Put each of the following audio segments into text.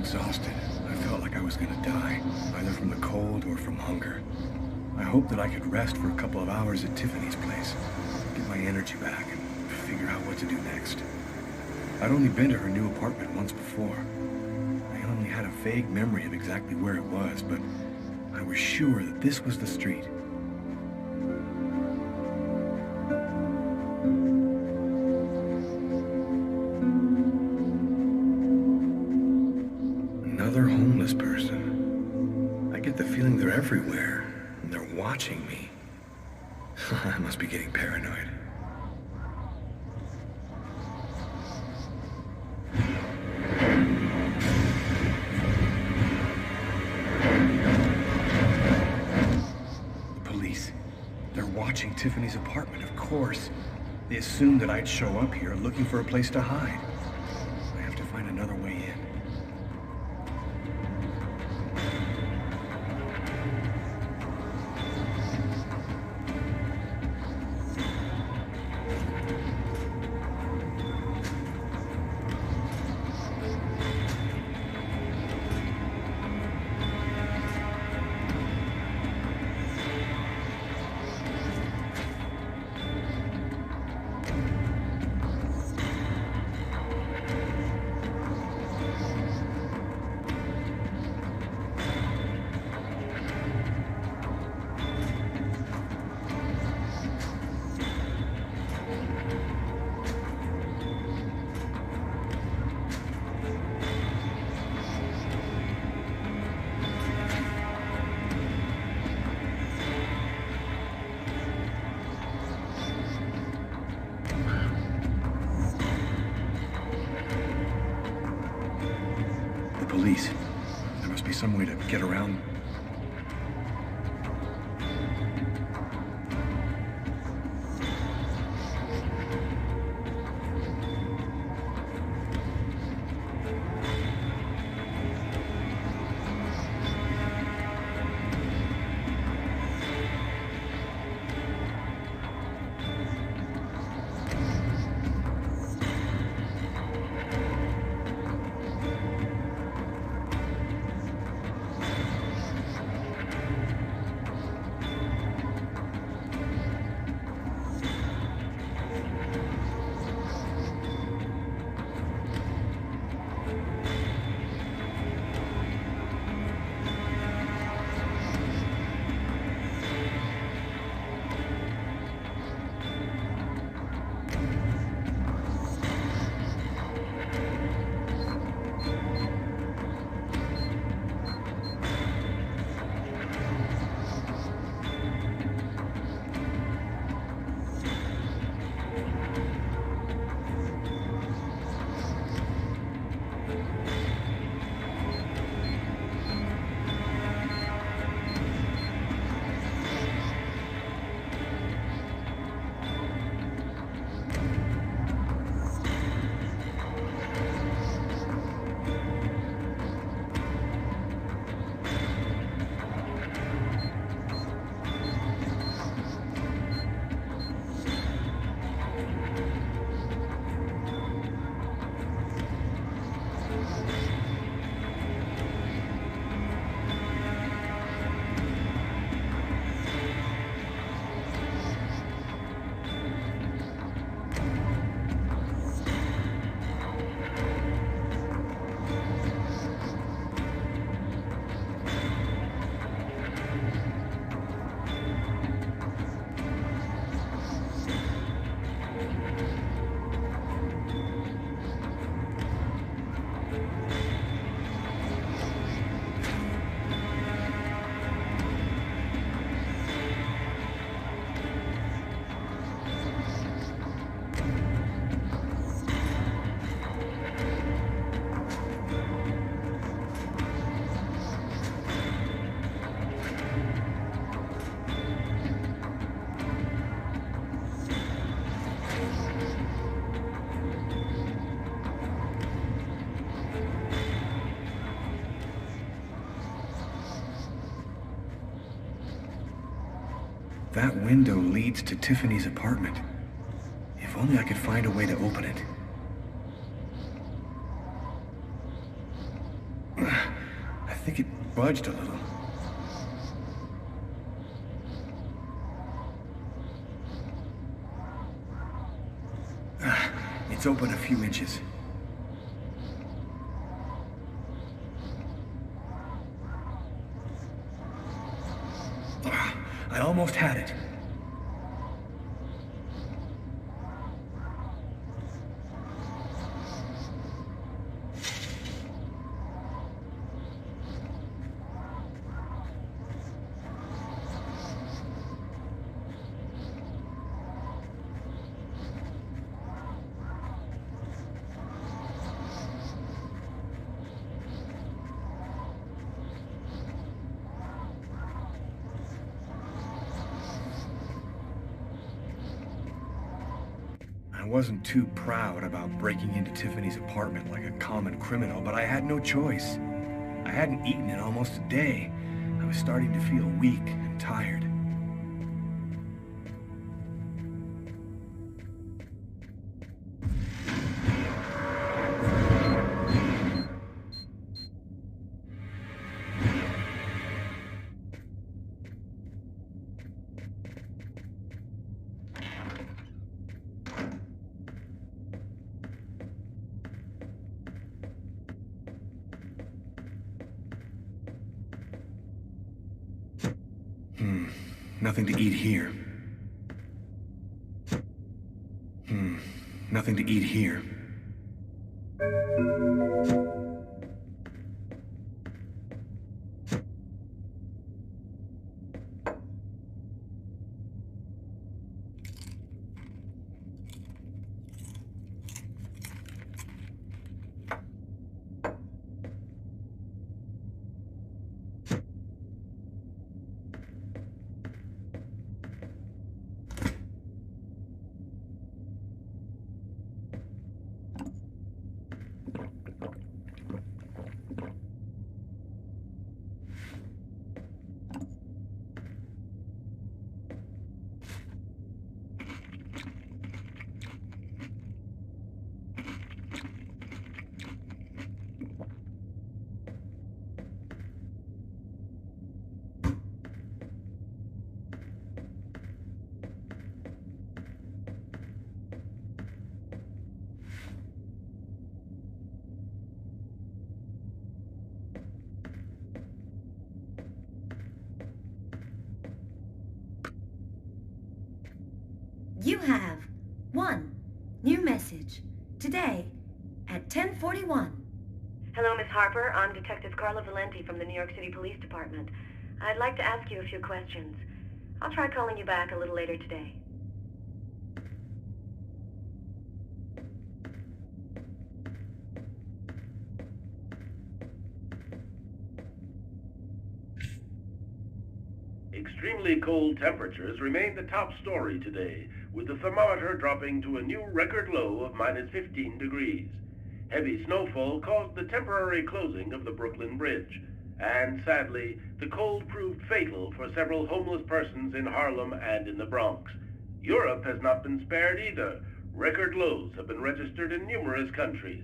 exhausted. I felt like I was gonna die, either from the cold or from hunger. I hoped that I could rest for a couple of hours at Tiffany's place, get my energy back, and figure out what to do next. I'd only been to her new apartment once before. I only had a vague memory of exactly where it was, but I was sure that this was the street. Another homeless person. I get the feeling they're everywhere. And they're watching me. I must be getting paranoid. The police. They're watching Tiffany's apartment, of course. They assumed that I'd show up here looking for a place to hide. I have to find another way in. Police. There must be some way to get around. That window leads to Tiffany's apartment. If only I could find a way to open it. think it budged a little. It's open a few inches. I almost had it. I wasn't too proud about breaking into Tiffany's apartment like a common criminal, but I had no choice. I hadn't eaten in almost a day. I was starting to feel weak and tired. Nothing to eat here. Nothing to eat here. You have one new message today at 10:41. Hello, Miss Harper. I'm Detective Carla Valenti from the New York City Police Department. I'd like to ask you a few questions. I'll try calling you back a little later today. Extremely cold temperatures remain the top story today, with the thermometer dropping to a new record low of -15 degrees. Heavy snowfall caused the temporary closing of the Brooklyn Bridge, and sadly, the cold proved fatal for several homeless persons in Harlem and in the Bronx. Europe has not been spared either. Record lows have been registered in numerous countries.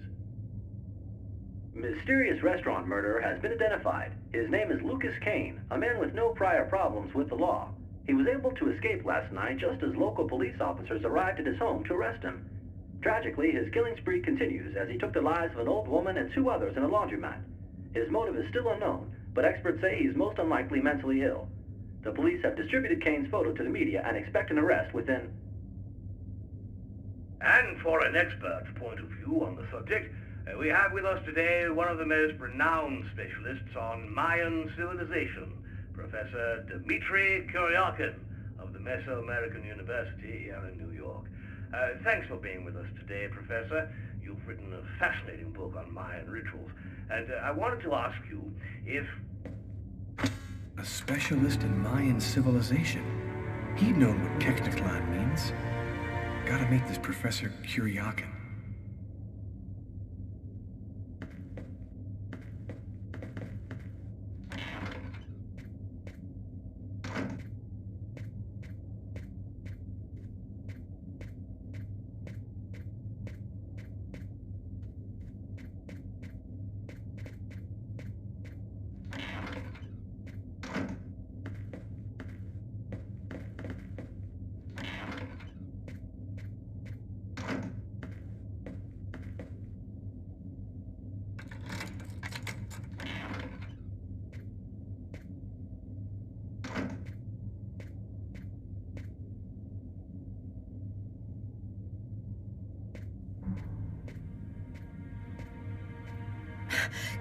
Mysterious restaurant murderer has been identified. His name is Lucas Kane, a man with no prior problems with the law. He was able to escape last night just as local police officers arrived at his home to arrest him. Tragically, his killing spree continues as he took the lives of an old woman and 2 others in a laundromat. His motive is still unknown, but experts say he's most unlikely mentally ill. The police have distributed Kane's photo to the media and expect an arrest within... And for an expert's point of view on the subject, we have with us today one of the most renowned specialists on Mayan civilization, Professor Dmitry Kuryakin of the Mesoamerican University here in New York. Thanks for being with us today, Professor. You've written a fascinating book on Mayan rituals, and I wanted to ask you if... A specialist in Mayan civilization. He'd known what Keknaklan means. Gotta meet this Professor Kuryakin.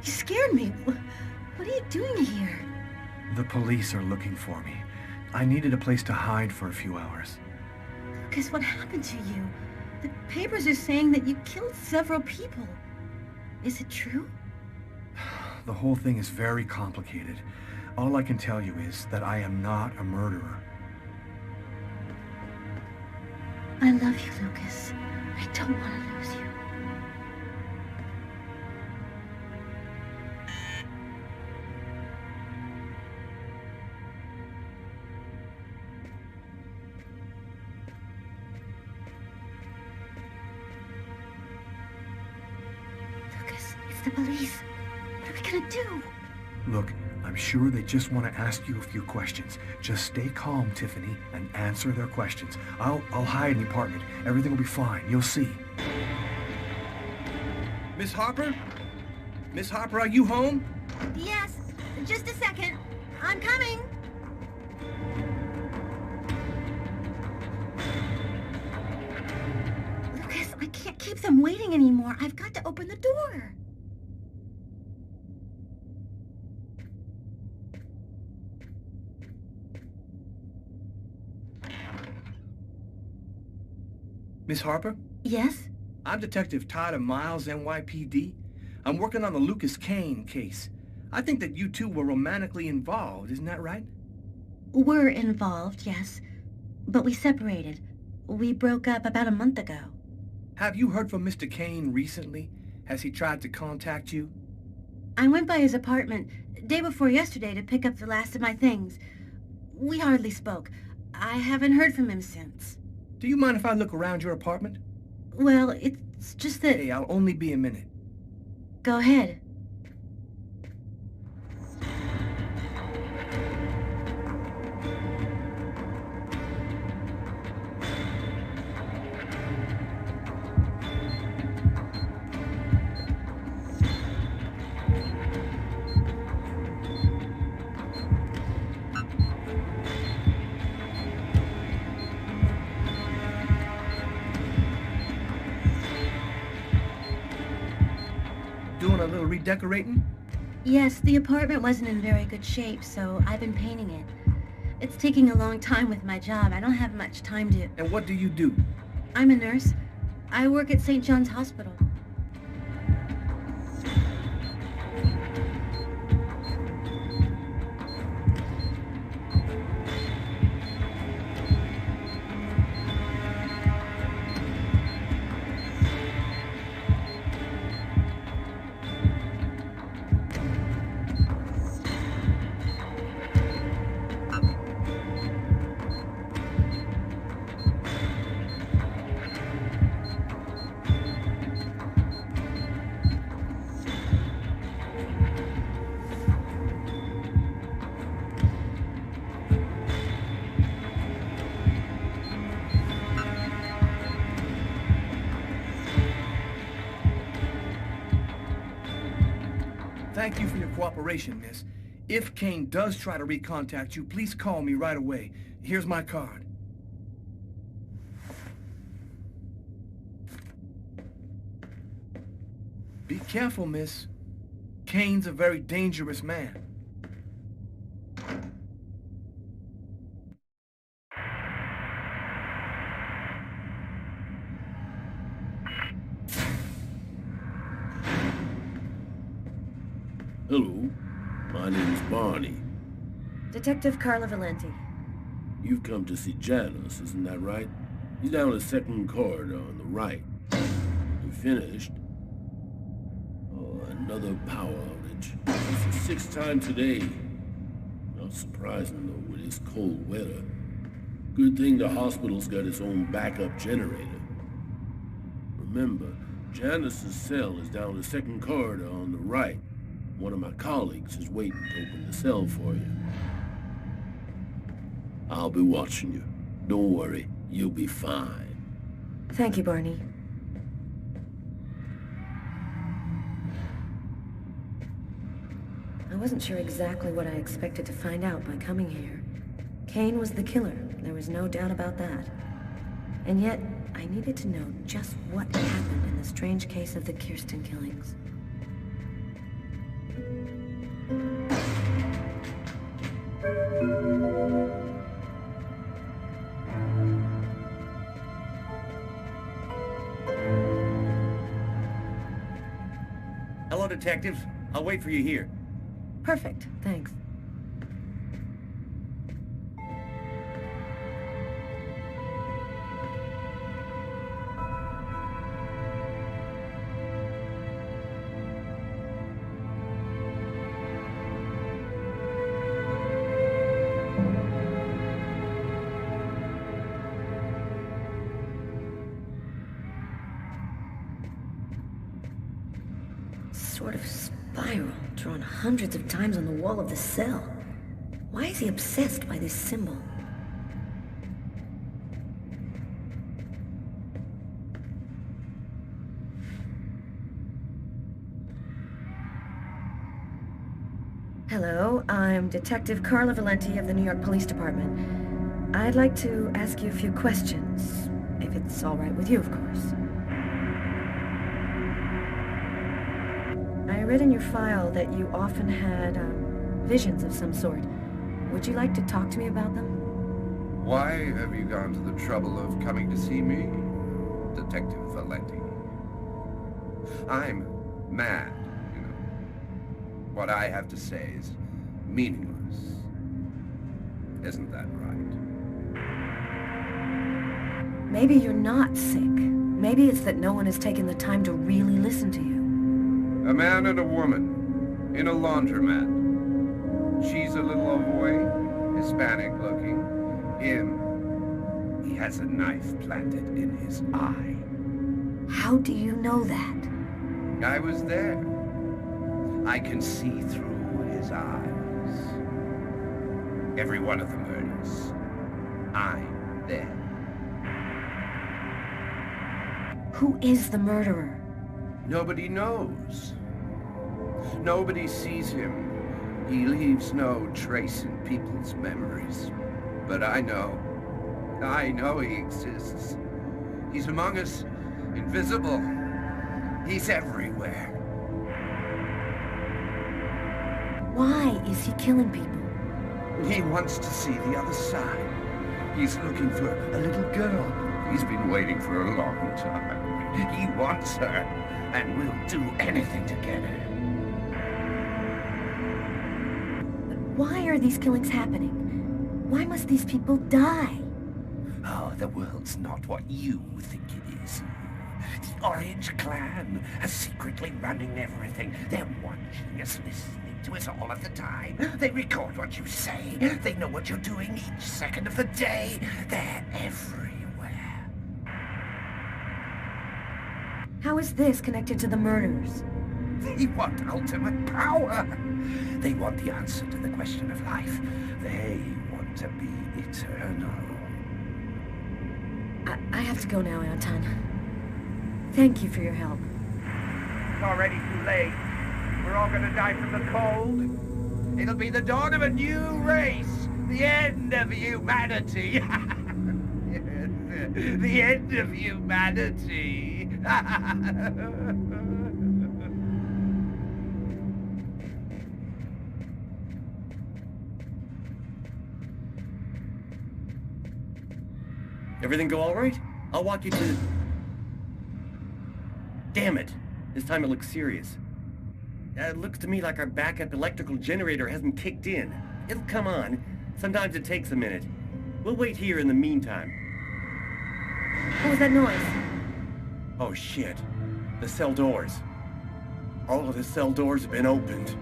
You scared me. What are you doing here? The police are looking for me. I needed a place to hide for a few hours. Lucas, what happened to you? The papers are saying that you killed several people. Is it true? The whole thing is very complicated. All I can tell you is that I am not a murderer. I love you, Lucas. I don't want to lose you. Lucas, it's the police. What are we gonna do? Look, I'm sure they just want to ask you a few questions. Just stay calm, Tiffany, and answer their questions. I'll hide in the apartment. Everything will be fine. You'll see. Miss Harper? Miss Harper, are you home? Yes, just a second. I'm coming. Lucas, I can't keep them waiting anymore. I've got to open the door. Miss Harper? Yes? I'm Detective Todd of Miles, NYPD. I'm working on the Lucas Kane case. I think that you two were romantically involved, isn't that right? We're involved, yes. But we separated. We broke up about a month ago. Have you heard from Mr. Kane recently? Has he tried to contact you? I went by his apartment day before yesterday to pick up the last of my things. We hardly spoke. I haven't heard from him since. Do you mind if I look around your apartment? Well, it's just that... Hey, I'll only be a minute. Go ahead. Doing a little redecorating? Yes, the apartment wasn't in very good shape, so I've been painting it. It's taking a long time with my job. I don't have much time to... And what do you do? I'm a nurse. I work at St. John's Hospital. Thank you for your cooperation, miss. If Kane does try to recontact you, please call me right away. Here's my card. Be careful, miss. Kane's a very dangerous man. Hello, my name's Barney. Detective Carla Valenti. You've come to see Janice, isn't that right? He's down the second corridor on the right. We finished. Oh, another power outage. It's the sixth time today. Not surprising, though, with this cold weather. Good thing the hospital's got its own backup generator. Remember, Janice's cell is down the second corridor on the right. One of my colleagues is waiting to open the cell for you. I'll be watching you. Don't worry, you'll be fine. Thank you, Barney. I wasn't sure exactly what I expected to find out by coming here. Kane was the killer. There was no doubt about that. And yet, I needed to know just what happened in the strange case of the Kirsten killings. detectives. I'll wait for you here. Perfect, thanks. Sort of spiral, drawn hundreds of times on the wall of the cell. Why is he obsessed by this symbol? Hello, I'm Detective Carla Valenti of the New York Police Department. I'd like to ask you a few questions, if it's all right with you, of course. I read in your file that you often had, visions of some sort. Would you like to talk to me about them? Why have you gone to the trouble of coming to see me, Detective Valenti? I'm mad, you know. What I have to say is meaningless. Isn't that right? Maybe you're not sick. Maybe it's that no one has taken the time to really listen to you. A man and a woman in a laundromat. She's a little overweight, Hispanic looking. Him, he has a knife planted in his eye. How do you know that? I was there. I can see through his eyes. Every one of the murders. I'm there. Who is the murderer? Nobody knows. Nobody sees him. He leaves no trace in people's memories. But I know. I know he exists. He's among us, invisible. He's everywhere. Why is he killing people? He wants to see the other side. He's looking for a little girl. He's been waiting for a long time. He wants her, and will do anything to get her. But why are these killings happening? Why must these people die? Oh, the world's not what you think it is. The Orange Clan are secretly running everything. They're watching us, listening to us all of the time. They record what you say. They know what you're doing each second of the day. They're everywhere. How is this connected to the murders? They want ultimate power. They want the answer to the question of life. They want to be eternal. I have to go now, Anton. Thank you for your help. It's already too late. We're all gonna die from the cold. It'll be the dawn of a new race. The end of humanity. The end of humanity. Everything go all right? I'll walk you to... Damn it! This time it looks serious. It looks to me like our backup electrical generator hasn't kicked in. It'll come on. Sometimes it takes a minute. We'll wait here in the meantime. What was that noise? Oh shit. The cell doors. All of the cell doors have been opened.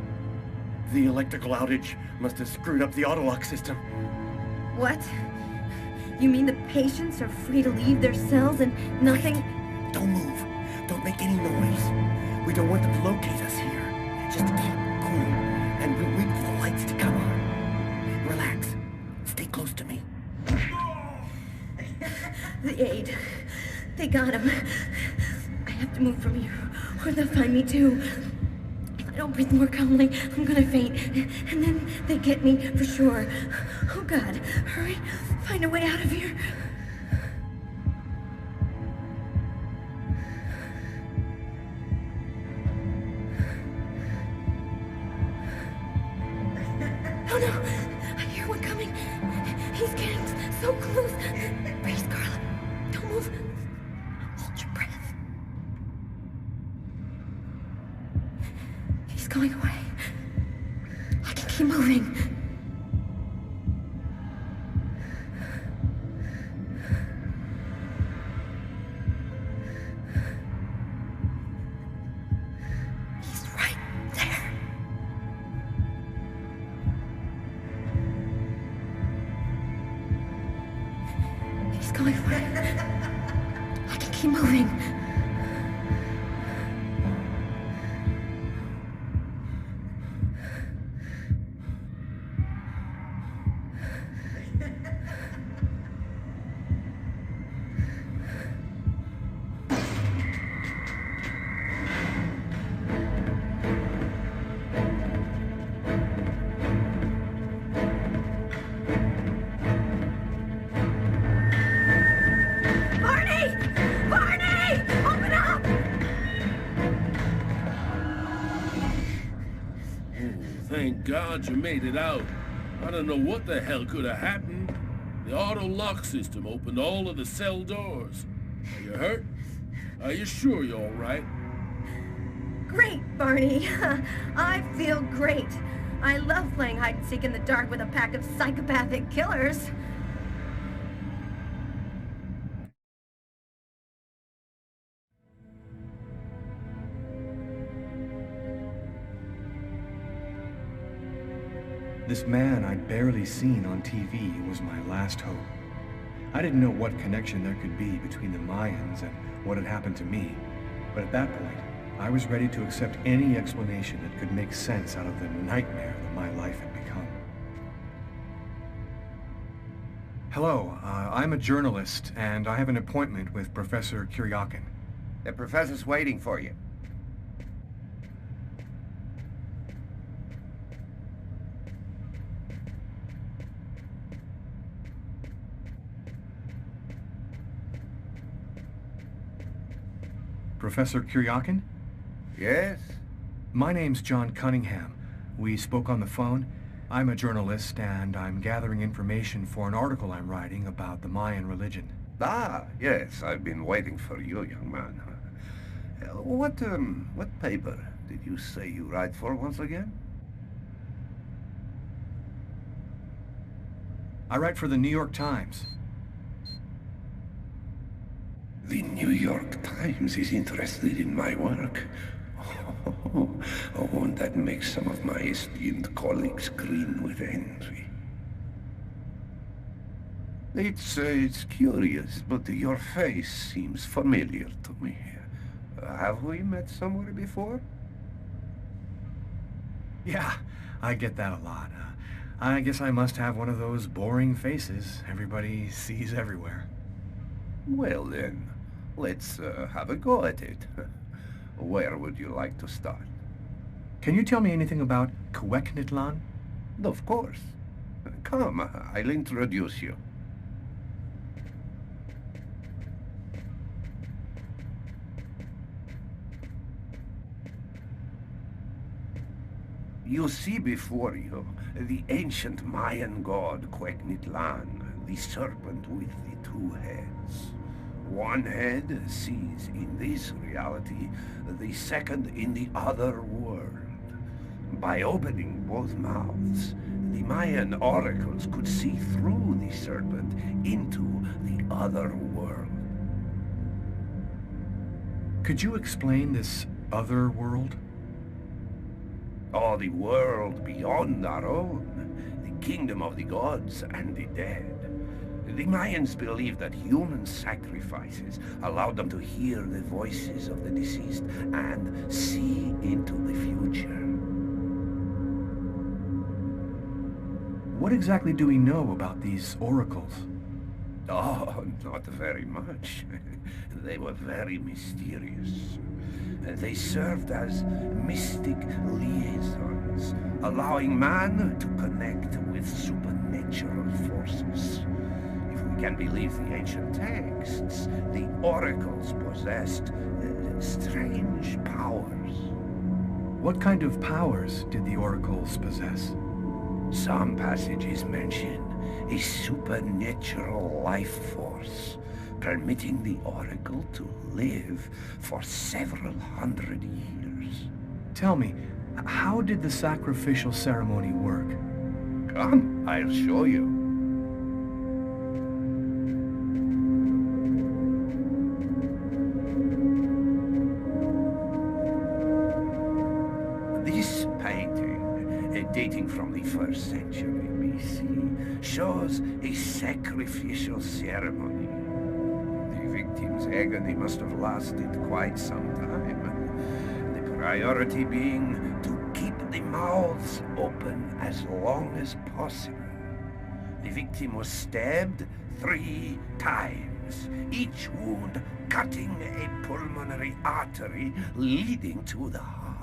The electrical outage must have screwed up the autolock system. What? You mean the patients are free to leave their cells and nothing... Wait. Don't move. Don't make any noise. We don't want them to locate us here. Just keep cool, and we'll wait for the lights to come on. Relax. Stay close to me. The aide. They got him. I have to move from here, or they'll find me too. If I don't breathe more calmly, I'm gonna faint. And then they get me, for sure. Oh God, hurry. Find a way out of here. Oh no! I hear one coming. He's getting so close. Brace, Carla. Don't move. Hold your breath. going for it. I can keep moving. Thank God you made it out. I don't know what the hell could have happened. The auto lock system opened all of the cell doors. Are you hurt? Are you sure you're all right? Great, Barney. I feel great. I love playing hide-and-seek in the dark with a pack of psychopathic killers. This man I'd barely seen on TV was my last hope. I didn't know what connection there could be between the Mayans and what had happened to me, but at that point, I was ready to accept any explanation that could make sense out of the nightmare that my life had become. Hello, I'm a journalist, and I have an appointment with Professor Kuryakin. The professor's waiting for you. Professor Kuryakin? Yes? My name's John Cunningham. We spoke on the phone. I'm a journalist, and I'm gathering information for an article I'm writing about the Mayan religion. Ah, yes, I've been waiting for you, young man. What paper did you say you write for once again? I write for the New York Times. The New York Times is interested in my work. Oh, won't that make some of my esteemed colleagues grin with envy? It's curious, but your face seems familiar to me. Have we met somewhere before? Yeah, I get that a lot. I guess I must have one of those boring faces everybody sees everywhere. Well then, let's have a go at it. Where would you like to start? Can you tell me anything about Cuecnitlan? Of course. Come, I'll introduce you. You see before you the ancient Mayan god Cuecnitlan, the serpent with the two heads. One head sees in this reality, the second in the other world. By opening both mouths, the Mayan oracles could see through the serpent into the other world. Could you explain this other world? Oh, the world beyond our own, the kingdom of the gods and the dead. The Mayans believed that human sacrifices allowed them to hear the voices of the deceased and see into the future. What exactly do we know about these oracles? Oh, not very much. They were very mysterious. They served as mystic liaisons, allowing man to connect with supernatural forces. If we can believe the ancient texts, the oracles possessed strange powers. What kind of powers did the oracles possess? Some passages mention a supernatural life force, permitting the oracle to live for several hundred years. Tell me, how did the sacrificial ceremony work? Come, I'll show you. This painting, dating from the 1st century BC, shows a sacrificial ceremony. victim's agony must have lasted quite some time. The priority being to keep the mouths open as long as possible. The victim was stabbed 3 times, each wound cutting a pulmonary artery leading to the heart.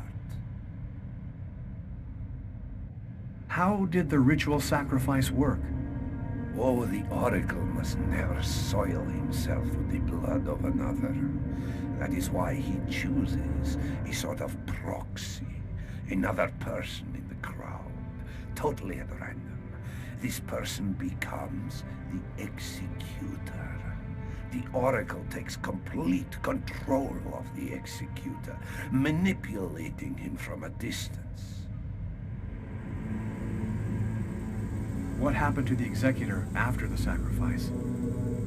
How did the ritual sacrifice work? Oh, the Oracle must never soil himself with the blood of another. That is why he chooses a sort of proxy, another person in the crowd, totally at random. This person becomes the executor. The Oracle takes complete control of the executor, manipulating him from a distance. What happened to the executor after the sacrifice?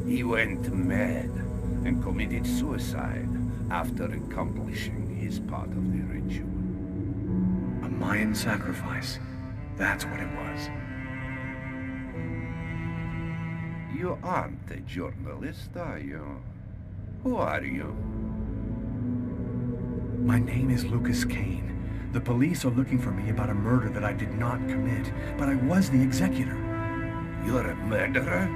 He went mad and committed suicide after accomplishing his part of the ritual. A Mayan sacrifice. That's what it was. You aren't a journalist, are you? Who are you? My name is Lucas Kane. The police are looking for me about a murder that I did not commit, but I was the executor. You're a murderer?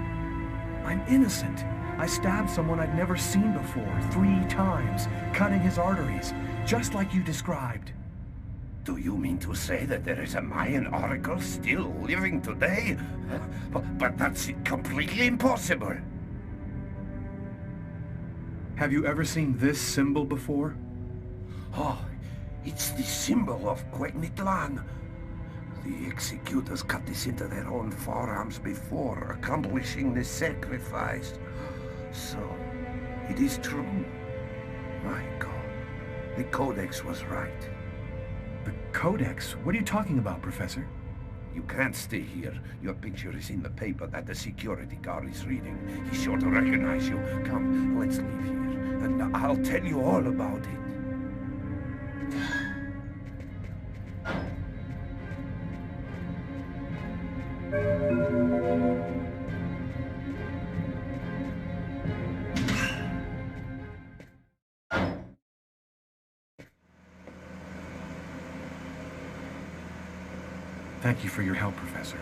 I'm innocent. I stabbed someone I'd never seen before 3 times, cutting his arteries, just like you described. Do you mean to say that there is a Mayan oracle still living today? But that's completely impossible. Have you ever seen this symbol before? Oh, it's the symbol of Quegnitlan. The executors cut this into their own forearms before accomplishing the sacrifice. So, it is true. My God, the Codex was right. The Codex? What are you talking about, Professor? You can't stay here. Your picture is in the paper that the security guard is reading. He's sure to recognize you. Come, let's leave here, and I'll tell you all about it. Thank you for your help, Professor.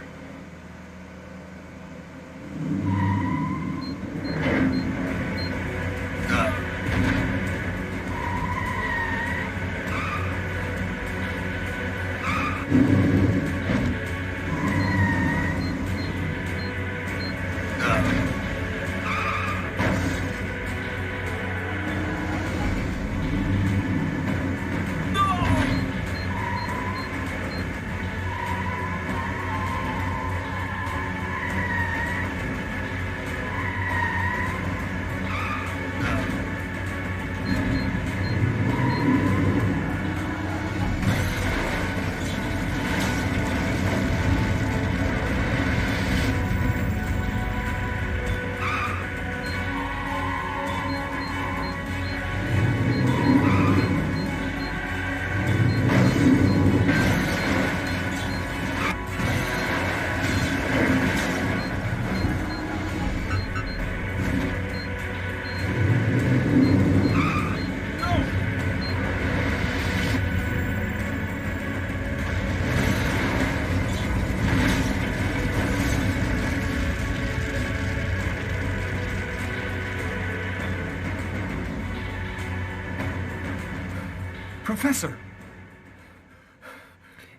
Professor!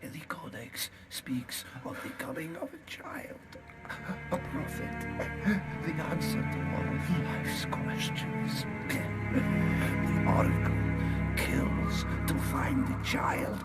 The Codex speaks of the coming of a child, a prophet, the answer to all of life's questions. The Oracle kills to find the child.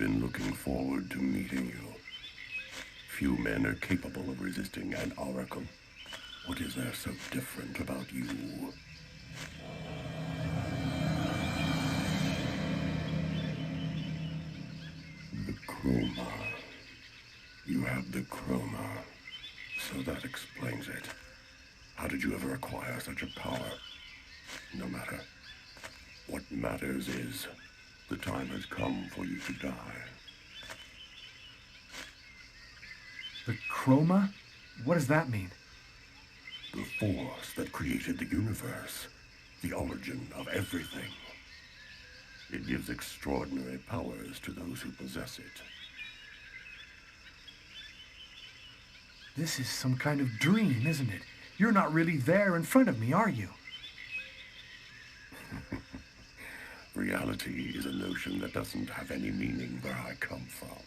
been looking forward to meeting you. Few men are capable of resisting an oracle. What is there so different about you? The chroma. You have the chroma. So that explains it. How did you ever acquire such a power? No matter. What matters is, the time has come for you to die. The chroma? What does that mean? The force that created the universe. The origin of everything. It gives extraordinary powers to those who possess it. This is some kind of dream, isn't it? You're not really there in front of me, are you? Reality is a notion that doesn't have any meaning where I come from.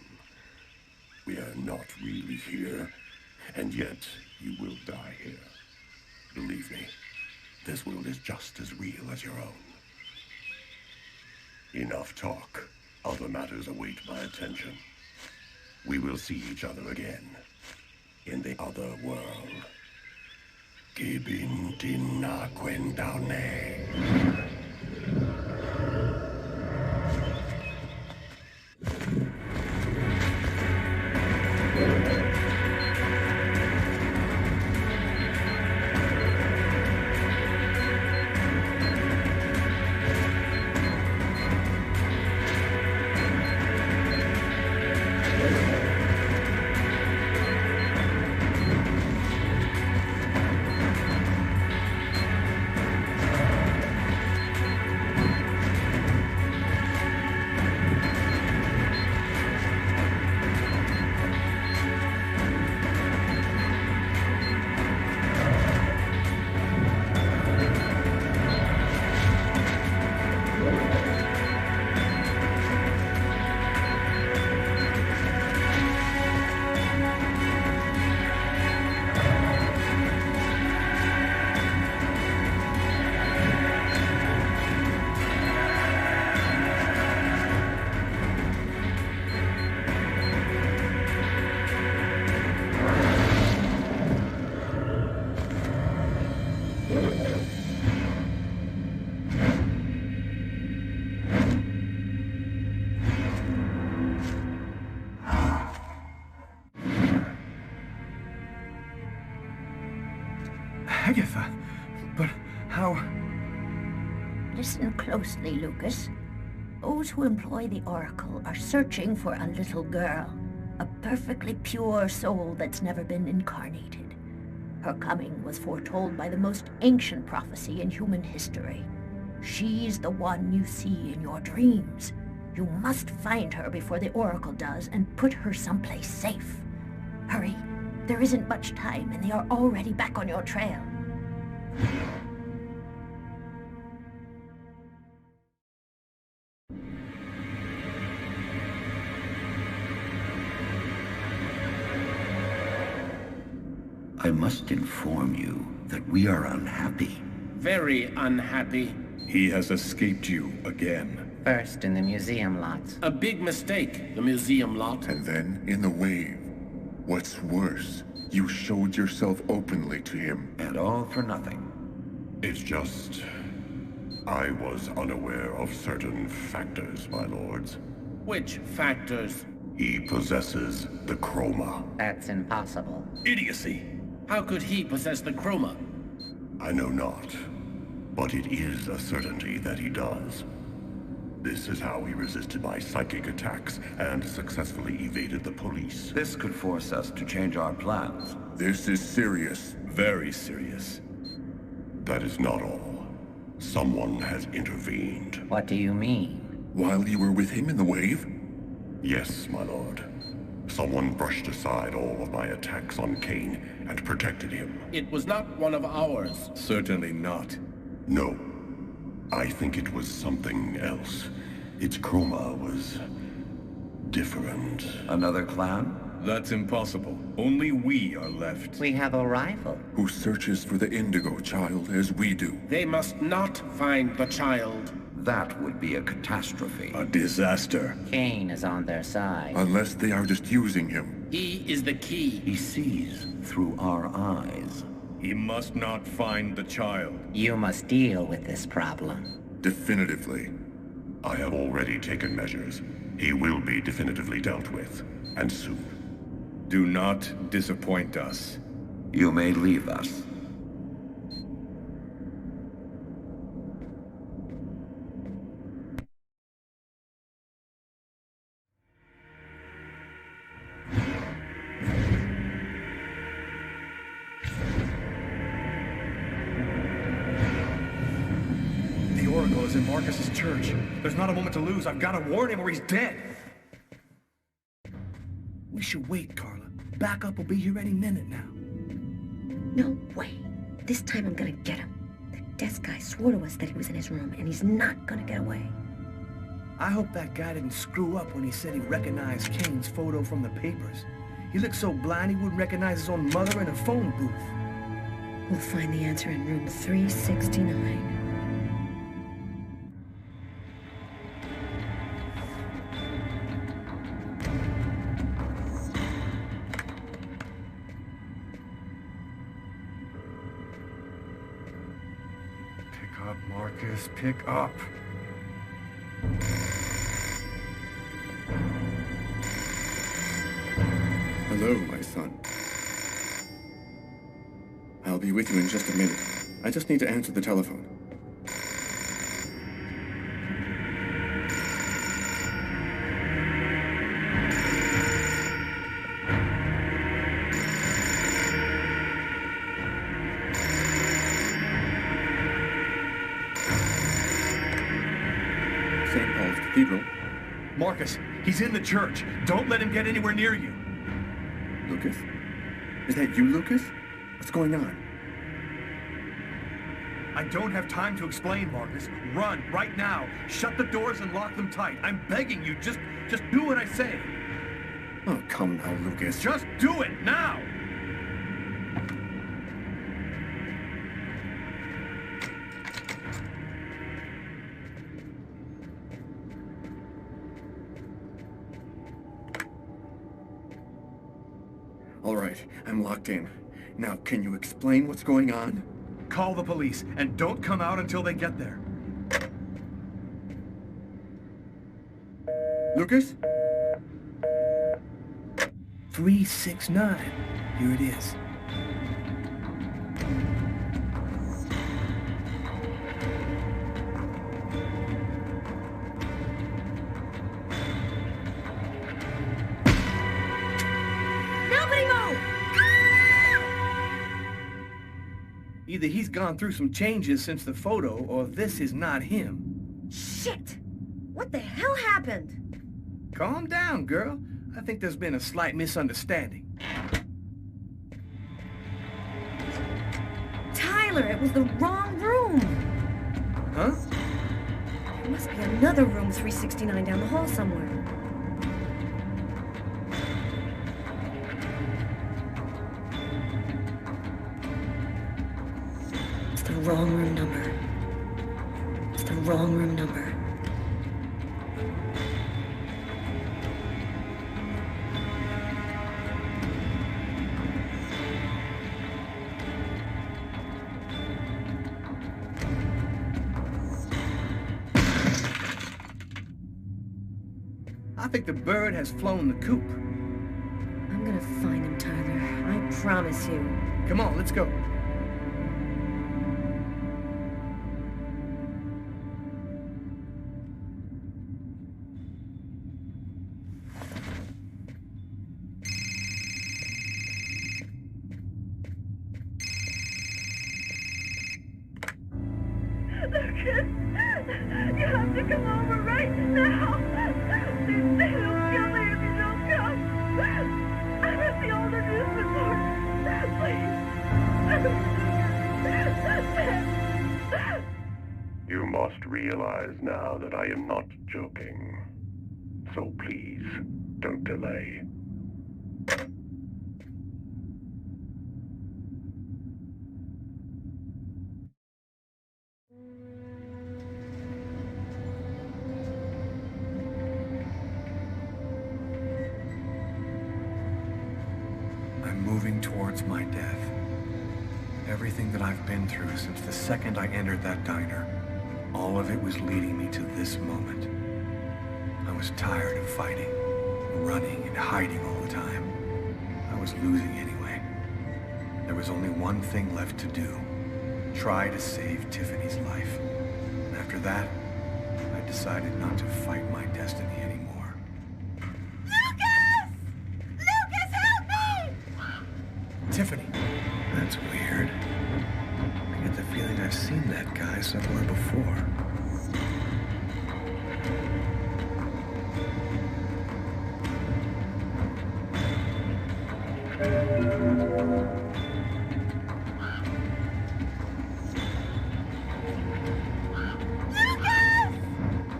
We are not really here, and yet you will die here. Believe me, this world is just as real as your own. Enough talk. Other matters await my attention. We will see each other again, in the other world. Gibin dinna quendane. Agatha, but how... Listen closely, Lucas. Those who employ the Oracle are searching for a little girl, a perfectly pure soul that's never been incarnated. Her coming was foretold by the most ancient prophecy in human history. She's the one you see in your dreams. You must find her before the Oracle does and put her someplace safe. Hurry, there isn't much time and they are already back on your trail. I must inform you that we are unhappy. Very unhappy. He has escaped you again. First in the museum lot. A big mistake, the museum lot. And then in the wave. What's worse, you showed yourself openly to him. And all for nothing. It's just... I was unaware of certain factors, my lords. Which factors? He possesses the chroma. That's impossible. Idiocy! How could he possess the chroma? I know not, but it is a certainty that he does. This is how he resisted my psychic attacks and successfully evaded the police. This could force us to change our plans. This is serious. Very serious. That is not all. Someone has intervened. What do you mean? While you were with him in the wave? Yes, my lord. Someone brushed aside all of my attacks on Kane and protected him. It was not one of ours. Certainly not. No. I think it was something else. Its chroma was... different. Another clan? That's impossible. Only we are left. We have a rival. Who searches for the Indigo child as we do. They must not find the child. That would be a catastrophe. A disaster. Kane is on their side. Unless they are just using him. He is the key. He sees through our eyes. He must not find the child. You must deal with this problem. Definitively. I have already taken measures. He will be definitively dealt with, and soon. Do not disappoint us. You may leave us. The Oracle is in Marcus's church. There's not a moment to lose. I've got to warn him or he's dead. We should wait, Carla. Backup will be here any minute now. No way. This time I'm gonna get him. The desk guy swore to us that he was in his room, and he's not gonna get away. I hope that guy didn't screw up when he said he recognized Kane's photo from the papers. He looked so blind he wouldn't recognize his own mother in a phone booth. We'll find the answer in room 369. Pick up, Marcus. Pick up. Hello, my son. I'll be with you in just a minute. I just need to answer the telephone. St. Paul's Cathedral. Marcus, he's in the church. Don't let him get anywhere near you. Lucas? Is that you, Lucas? What's going on? I don't have time to explain, Marcus. Run, right now. Shut the doors and lock them tight. I'm begging you, just do what I say. Oh, come now, Lucas. Just do it, now! All right, I'm locked in. Now, can you explain what's going on? Call the police, and don't come out until they get there. Lucas? 369. Here it is. Nobody move! Either he's gone through some changes since the photo, or this is not him. Shit! What the hell happened? Calm down, girl. I think there's been a slight misunderstanding. Tyler, it was the wrong room! Huh? There must be another room 369 down the hall somewhere. It's the wrong room number. It's the wrong room number. I think the bird has flown the coop. I'm gonna find him, Tyler. I promise you. Come on, let's go. Lucas, you have to come over right now. They'll kill me if you don't come. I'm at the older amusement park. Please. You must realize now that I am not joking. So please, don't delay. since my death. Everything that I've been through since the second I entered that diner, all of it was leading me to this moment. I was tired of fighting, running and hiding all the time. I was losing anyway. There was only one thing left to do. Try to save Tiffany's life. And after that, I decided not to fight my destiny anymore. Lucas! Lucas, help me! Tiffany! That's weird. I get the feeling I've seen that guy somewhere before.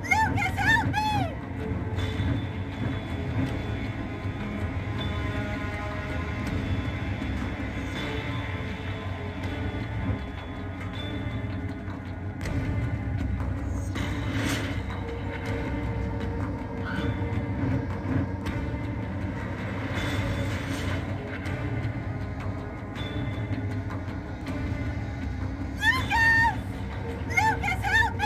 Lucas, help me! Lucas, help me!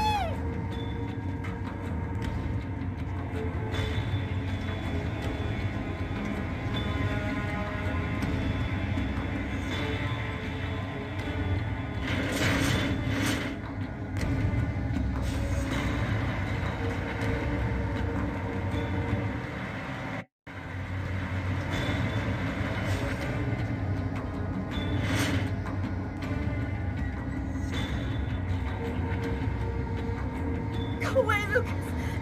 Go away, Lucas!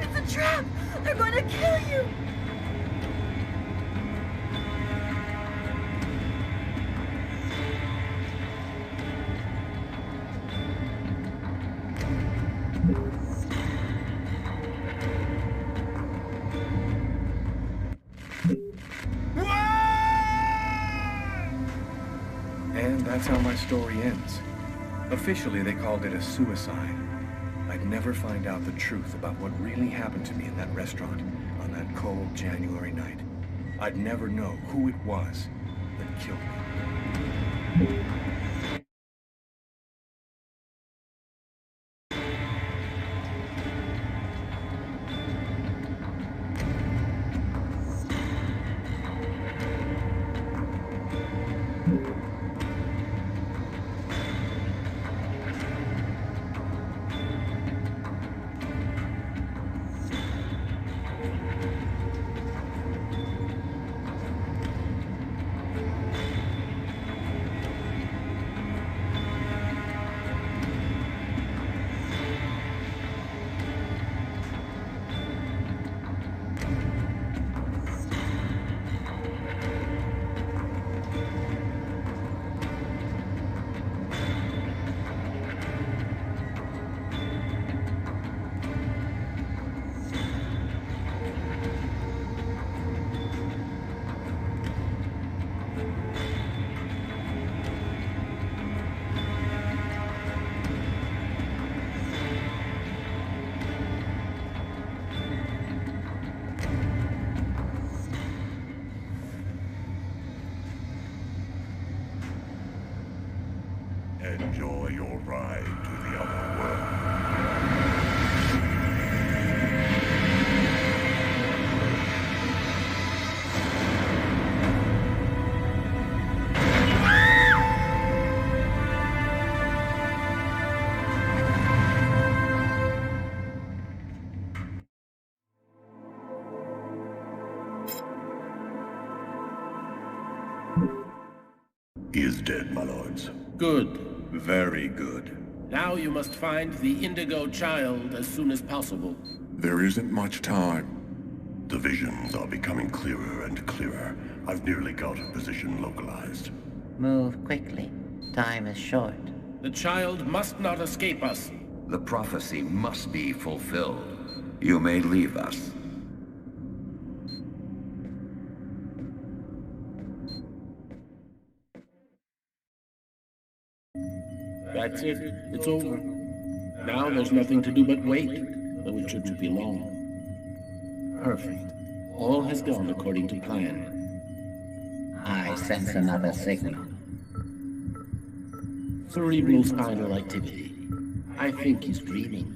It's a trap! They're going to kill you! And that's how my story ends. Officially, they called it a suicide. I'd never find out the truth about what really happened to me in that restaurant on that cold January night. I'd never know who it was that killed me. Enjoy your ride to the other world. He is dead, my lords. Good. Very good. Now you must find the Indigo child as soon as possible. There isn't much time. The visions are becoming clearer and clearer. I've nearly got her position localized. Move quickly. Time is short. The child must not escape us. The prophecy must be fulfilled. You may leave us. That's it. It's over. Now there's nothing to do but wait, though it shouldn't be long. Perfect. All has gone according to plan. I sense another signal. Cerebral spinal activity. I think he's dreaming.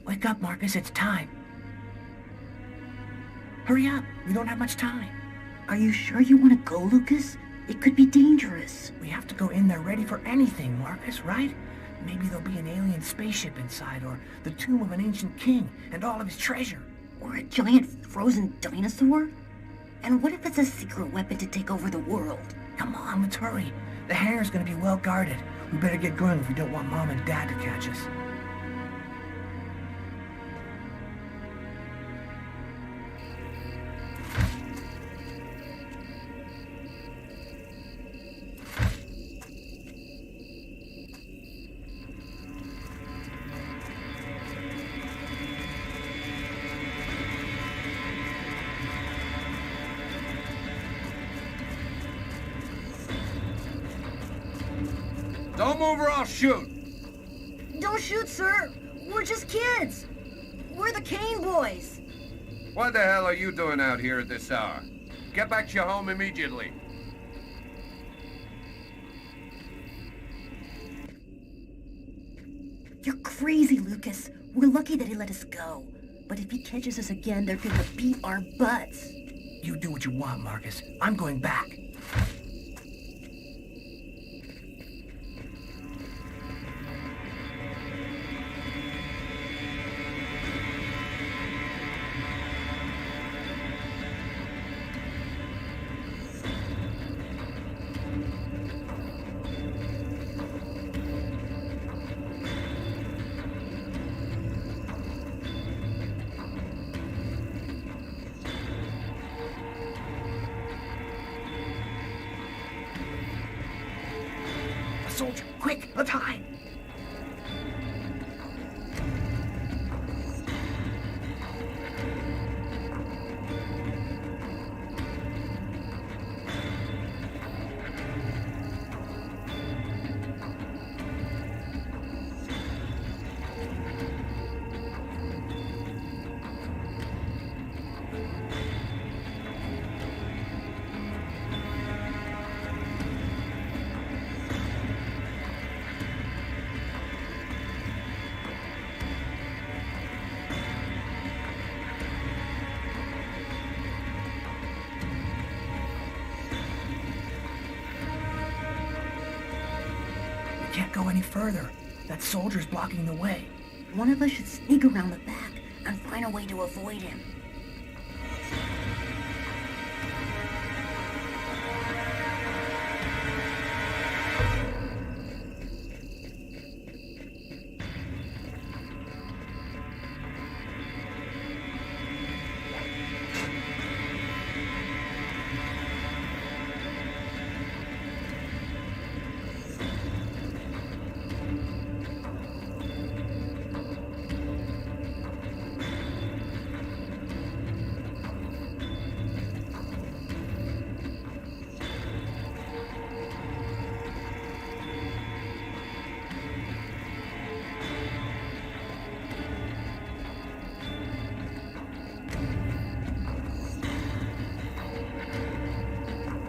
Wake up, Marcus, it's time. Hurry up, we don't have much time. Are you sure you want to go, Lucas? It could be dangerous. We have to go in there ready for anything, Marcus, right? Maybe there'll be an alien spaceship inside, or the tomb of an ancient king and all of his treasure. Or a giant frozen dinosaur? And what if it's a secret weapon to take over the world? Come on, let's hurry. The hangar's gonna be well guarded. We better get going if we don't want Mom and Dad to catch us. Don't move or I'll shoot. Don't shoot, sir. We're just kids. We're the Kane boys. What the hell are you doing out here at this hour? Get back to your home immediately. You're crazy, Lucas. We're lucky that he let us go. But if he catches us again, they're gonna beat our butts. You do what you want, Marcus. I'm going back. Soldier, quick, let's hide! Can't go any further. That soldier's blocking the way. One of us should sneak around the back and find a way to avoid him.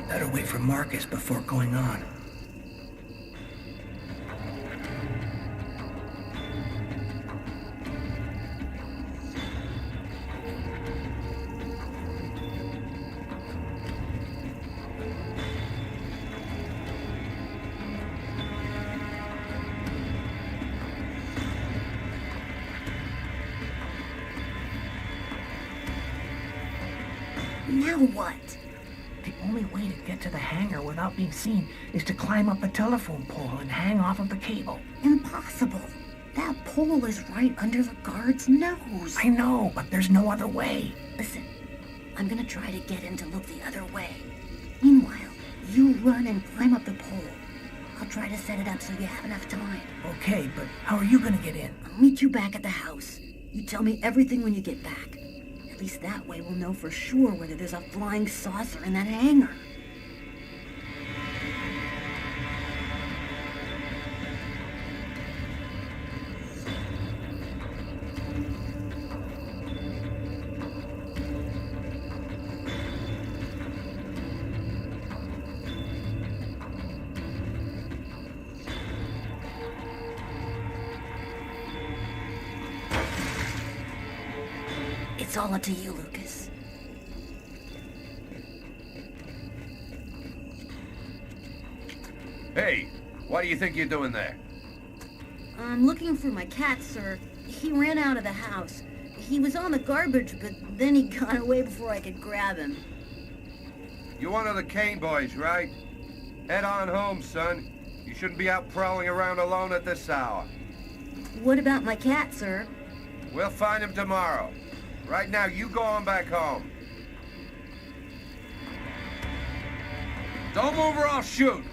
Better wait for Marcus before going on. Now what? The only way to get to the hangar without being seen is to climb up a telephone pole and hang off of the cable. Impossible. That pole is right under the guard's nose. I know, but there's no other way. Listen, I'm gonna try to get him to look the other way. Meanwhile, you run and climb up the pole. I'll try to set it up so you have enough time. Okay, but how are you gonna get in? I'll meet you back at the house. You tell me everything when you get back. At least that way we'll know for sure whether there's a flying saucer in that hangar. It's all up to you, Lucas. Hey, what do you think you're doing there? I'm looking for my cat, sir. He ran out of the house. He was on the garbage, but then he got away before I could grab him. You're one of the Kane boys, right? Head on home, son. You shouldn't be out prowling around alone at this hour. What about my cat, sir? We'll find him tomorrow. Right now, you go on back home. Don't move or I'll shoot.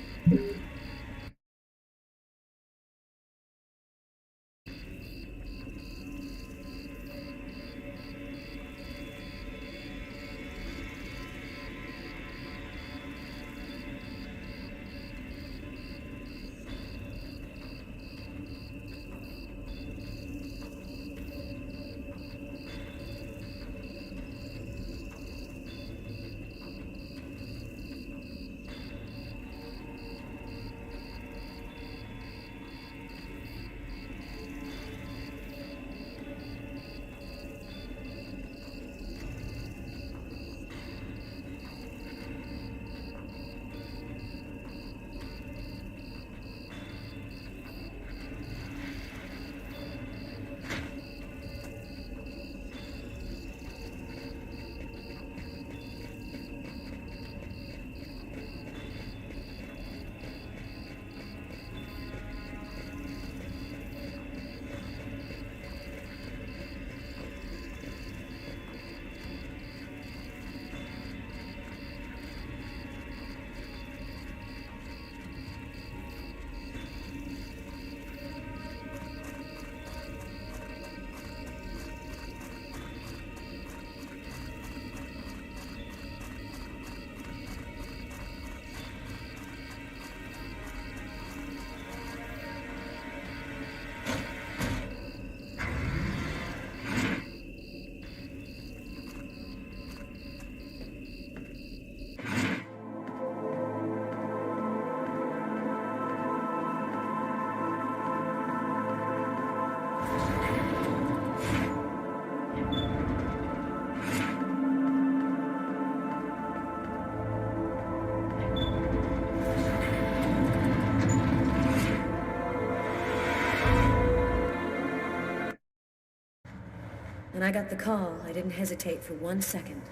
When I got the call, I didn't hesitate for 1 second.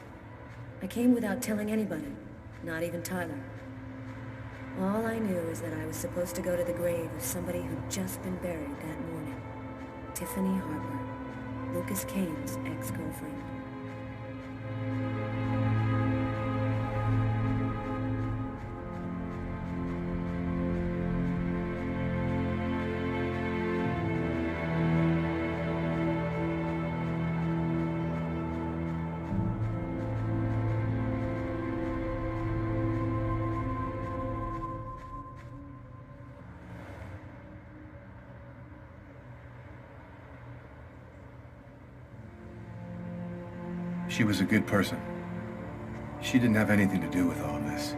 I came without telling anybody, not even Tyler. All I knew is that I was supposed to go to the grave of somebody who'd just been buried that morning. Tiffany Harper, Lucas Kane's ex-girlfriend. She was a good person. She didn't have anything to do with all this.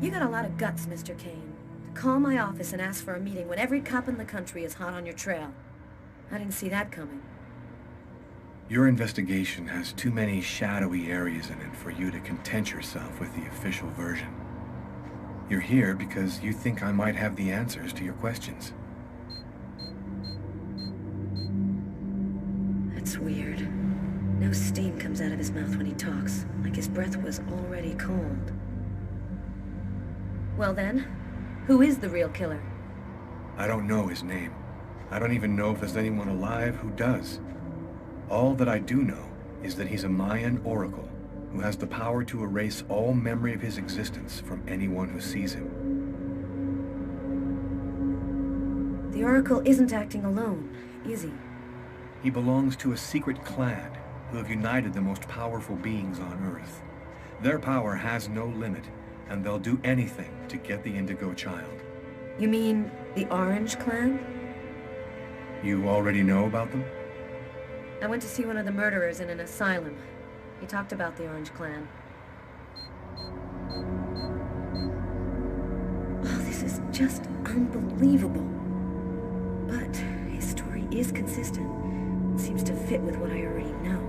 You got a lot of guts, Mr. Kane, to call my office and ask for a meeting when every cop in the country is hot on your trail. I didn't see that coming. Your investigation has too many shadowy areas in it for you to content yourself with the official version. You're here because you think I might have the answers to your questions. That's weird. No steam comes out of his mouth when he talks, like his breath was already cold. Well then, who is the real killer? I don't know his name. I don't even know if there's anyone alive who does. All that I do know is that he's a Mayan oracle who has the power to erase all memory of his existence from anyone who sees him. The Oracle isn't acting alone, is he? He belongs to a secret clan who have united the most powerful beings on Earth. Their power has no limit, and they'll do anything to get the Indigo child. You mean the Orange Clan? You already know about them? I went to see one of the murderers in an asylum. He talked about the Orange Clan. Oh, this is just unbelievable. But his story is consistent. It seems to fit with what I already know.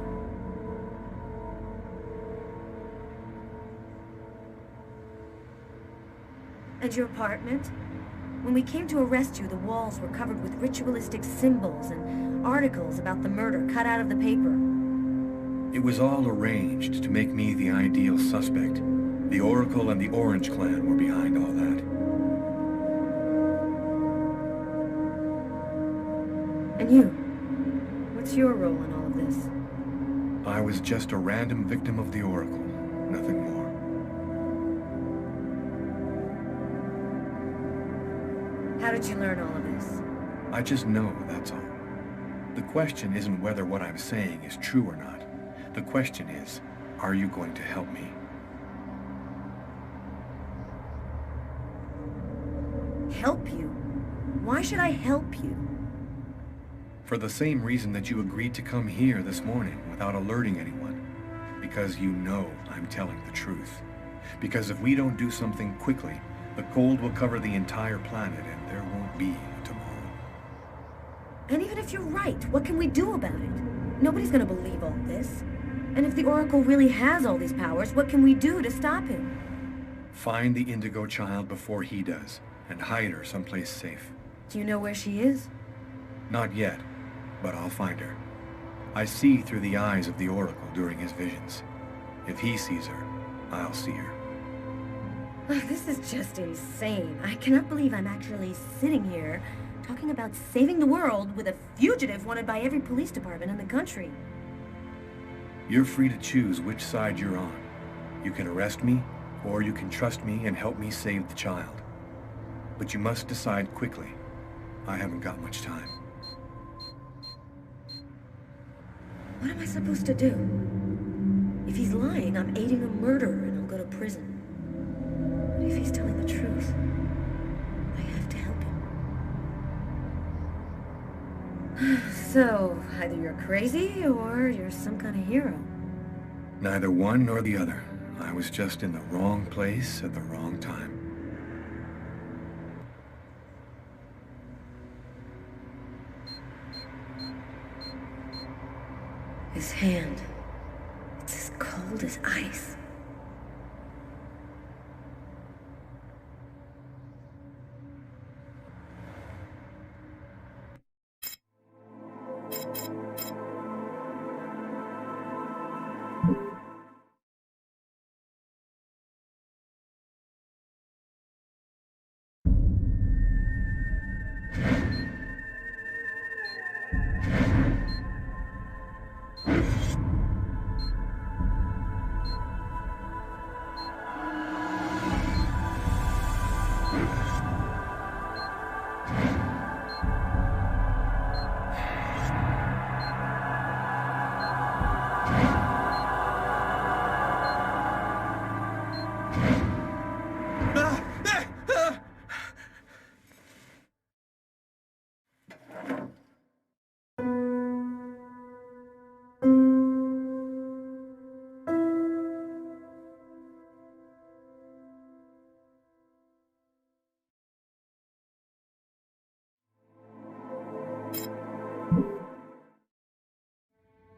And your apartment? When we came to arrest you, the walls were covered with ritualistic symbols and articles about the murder cut out of the paper. It was all arranged to make me the ideal suspect. The Oracle and the Orange Clan were behind all that. And you? What's your role in all of this? I was just a random victim of the Oracle, nothing more. How did you learn all of this? I just know, that's all. The question isn't whether what I'm saying is true or not. The question is, are you going to help me? Help you? Why should I help you? For the same reason that you agreed to come here this morning without alerting anyone. Because you know I'm telling the truth. Because if we don't do something quickly, the cold will cover the entire planet and there won't be a tomorrow. And even if you're right, what can we do about it? Nobody's gonna believe all this. And if the Oracle really has all these powers, what can we do to stop him? Find the Indigo child before he does, and hide her someplace safe. Do you know where she is? Not yet, but I'll find her. I see through the eyes of the Oracle during his visions. If he sees her, I'll see her. Oh, this is just insane. I cannot believe I'm actually sitting here talking about saving the world with a fugitive wanted by every police department in the country. You're free to choose which side you're on. You can arrest me, or you can trust me and help me save the child. But you must decide quickly. I haven't got much time. What am I supposed to do? If he's lying, I'm aiding a murderer and I'll go to prison. But if he's telling the truth, I have to help him. So, either you're crazy or you're some kind of hero. Neither one nor the other. I was just in the wrong place at the wrong time. His hand, it's as cold as ice.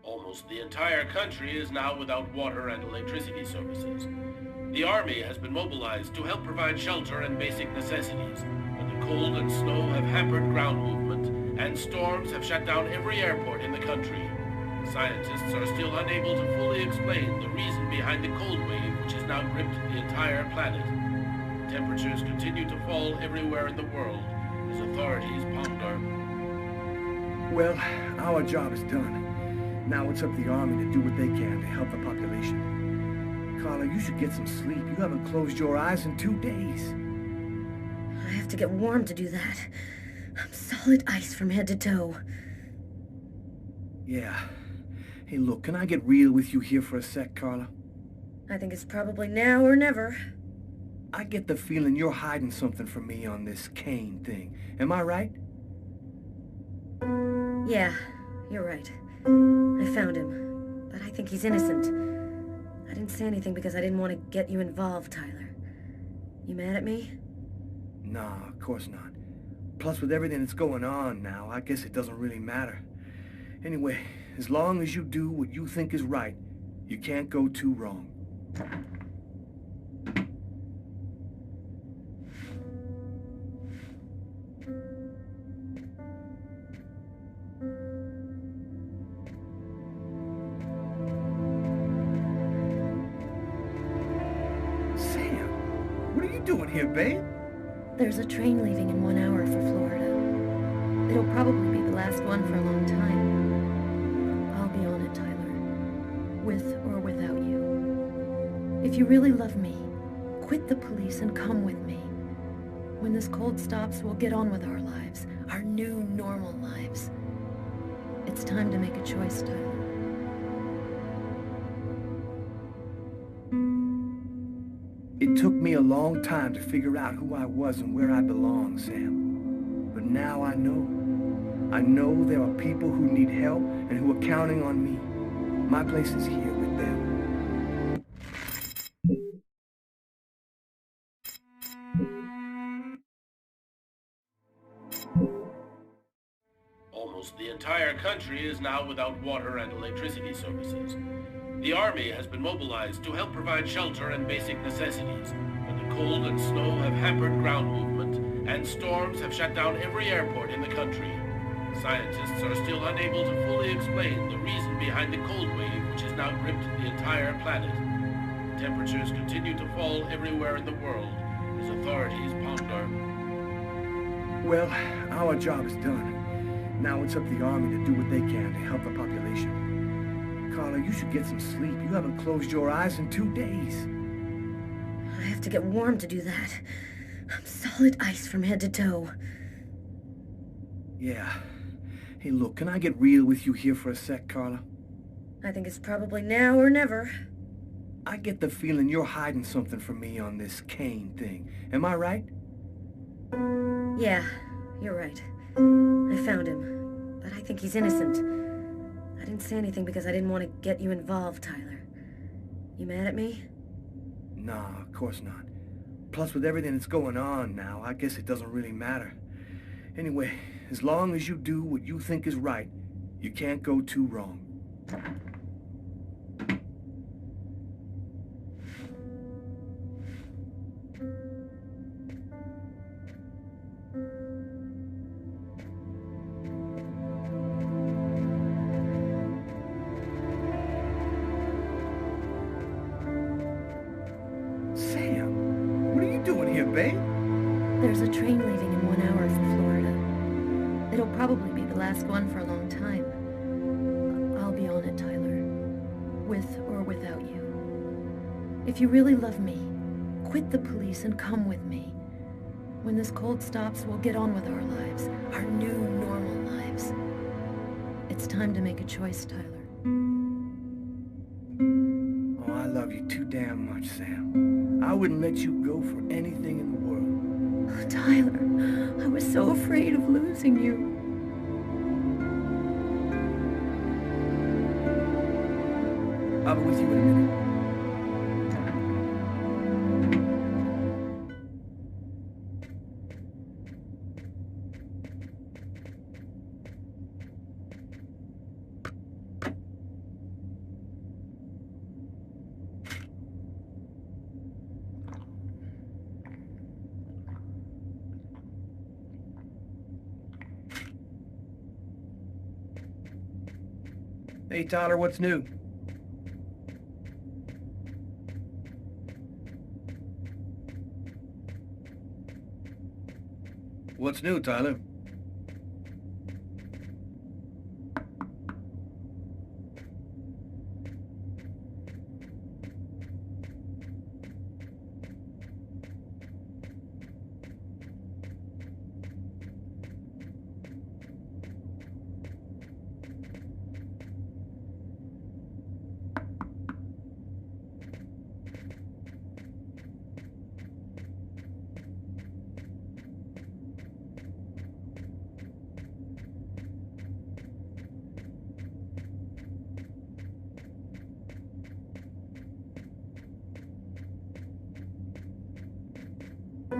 Almost the entire country is now without water and electricity services. The army has been mobilized to help provide shelter and basic necessities, but the cold and snow have hampered ground movement, and storms have shut down every airport in the country. Scientists are still unable to fully explain the reason behind the cold wave which has now gripped the entire planet. Temperatures continue to fall everywhere in the world as authorities ponder. Well, our job is done. Now it's up to the army to do what they can to help the population. Carla, you should get some sleep. You haven't closed your eyes in 2 days. I have to get warm to do that. I'm solid ice from head to toe. Yeah. Hey, look, can I get real with you here for a sec, Carla? I think it's probably now or never. I get the feeling you're hiding something from me on this Kane thing. Am I right? Yeah, you're right. I found him, but I think he's innocent. I didn't say anything because I didn't want to get you involved, Tyler. You mad at me? Nah, of course not. Plus, with everything that's going on now, I guess it doesn't really matter. Anyway, as long as you do what you think is right, you can't go too wrong. Sam, what are you doing here, babe? There's a train leaving in 1 hour for Florida. It'll probably be the last one for a long time. I'll be on it, Tyler. With or without you. If you really love me, quit the police and come with me. When this cold stops, we'll get on with our lives. Our new, normal lives. It's time to make a choice, Tyler. It took me a long time to figure out who I was and where I belong, Sam. But now I know. I know there are people who need help and who are counting on me. My place is here with them. Almost the entire country is now without water and electricity services. The army has been mobilized to help provide shelter and basic necessities, but the cold and snow have hampered ground movement, and storms have shut down every airport in the country. Scientists are still unable to fully explain the reason behind the cold wave which has now gripped the entire planet. Temperatures continue to fall everywhere in the world as authorities ponder. Well, our job is done. Now it's up to the army to do what they can to help the population. Carla, you should get some sleep. You haven't closed your eyes in 2 days. I have to get warm to do that. I'm solid ice from head to toe. Yeah. Hey, look, can I get real with you here for a sec, Carla? I think it's probably now or never. I get the feeling you're hiding something from me on this Kane thing. Am I right? Yeah, you're right. I found him, but I think he's innocent. I didn't say anything because I didn't want to get you involved, Tyler. You mad at me? Nah, of course not. Plus, with everything that's going on now, I guess it doesn't really matter. Anyway, as long as you do what you think is right, you can't go too wrong. Sam, what are you doing here, babe? There's a train leaving in 1 hour for Florida. It'll probably be the last one for a long time. I'll be on it, Tyler. With or without you. If you really love me, quit the police and come with me. When this cold stops, we'll get on with our lives. Our new, normal lives. It's time to make a choice, Tyler. Oh, I love you too damn much, Sam. I wouldn't let you go for anything in the world. Oh, Tyler, I was so afraid of losing you. I'll be with you in a minute. Hey, Tyler, what's new? What's new, Tyler?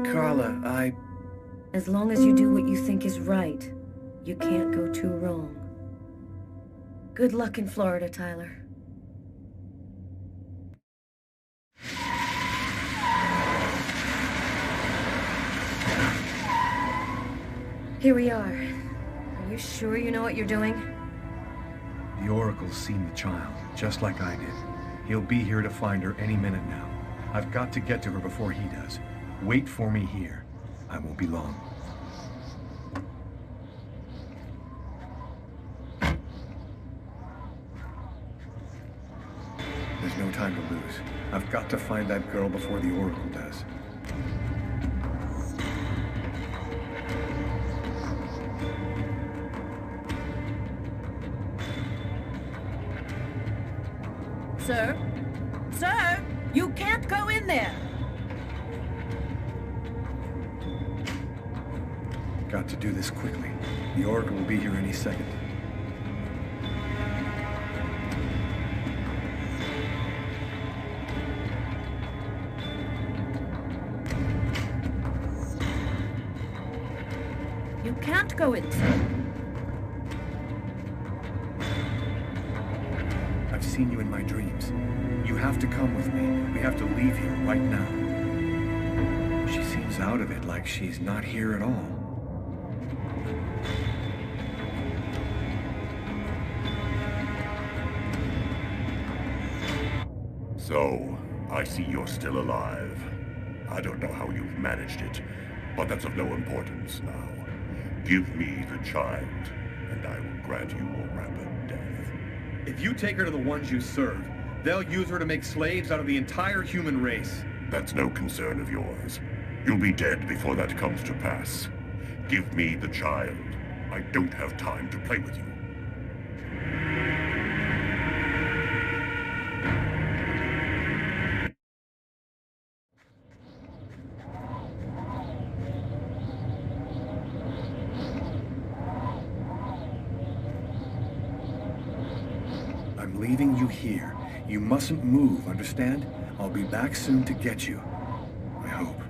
Carla, As long as you do what you think is right, you can't go too wrong. Good luck in Florida, Tyler. Here we are. Are you sure you know what you're doing? The Oracle's seen the child, just like I did. He'll be here to find her any minute now. I've got to get to her before he does. Wait for me here. I won't be long. There's no time to lose. I've got to find that girl before the Oracle does. Sir? Sir! You can't go in there! Got to do this quickly. The Oracle will be here any second. You can't go in, sir. I've seen you in my dreams. You have to come with me. We have to leave here right now. She seems out of it, like she's not here at all. So, I see you're still alive. I don't know how you've managed it, but that's of no importance now. Give me the child, and I will grant you a rapid death. If you take her to the ones you serve, they'll use her to make slaves out of the entire human race. That's no concern of yours. You'll be dead before that comes to pass. Give me the child. I don't have time to play with you. I'm leaving you here. You mustn't move, understand? I'll be back soon to get you. I hope.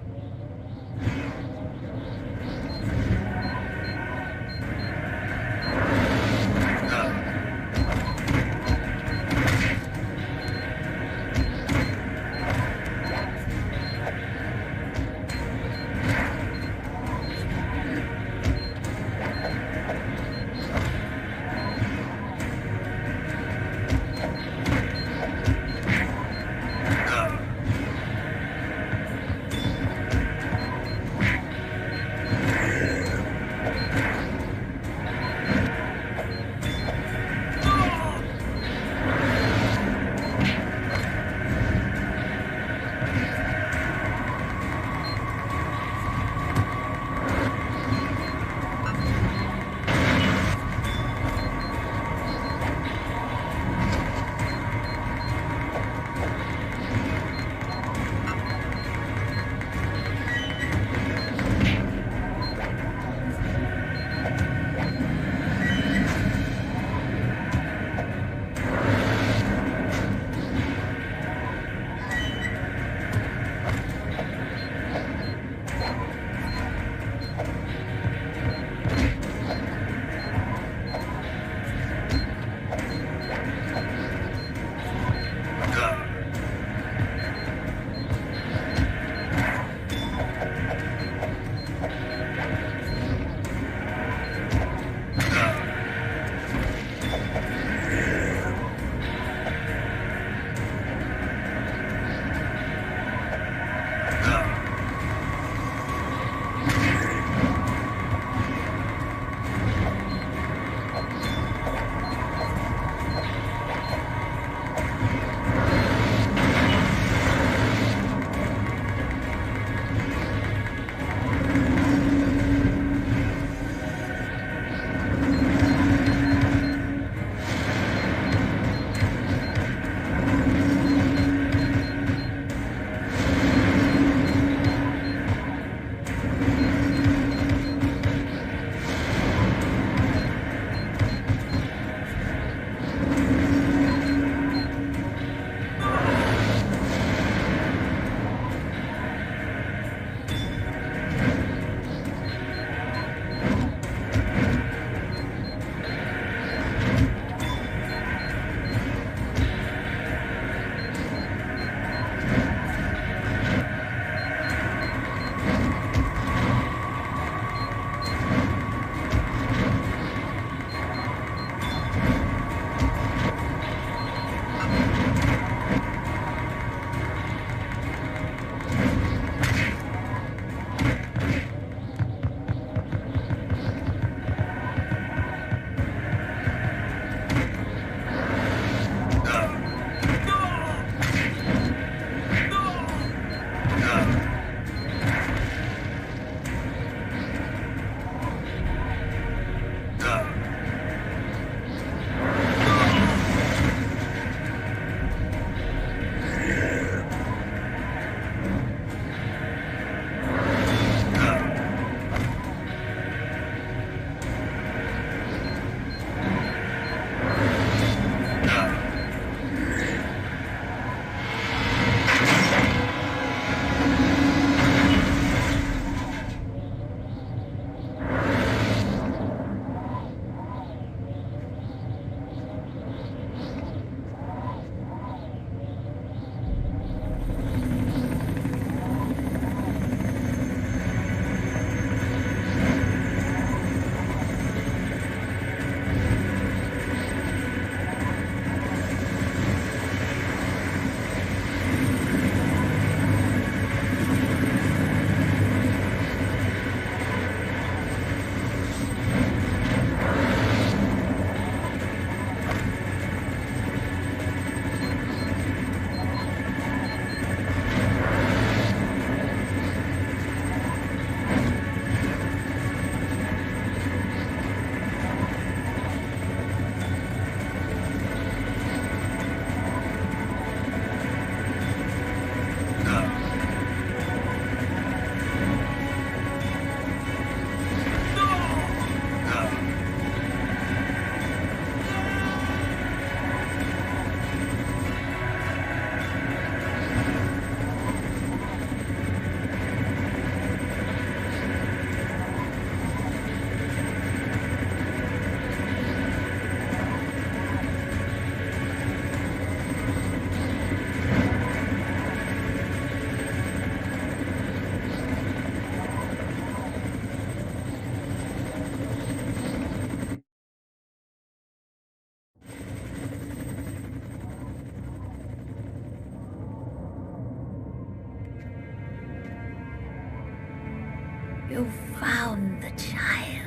You found the child.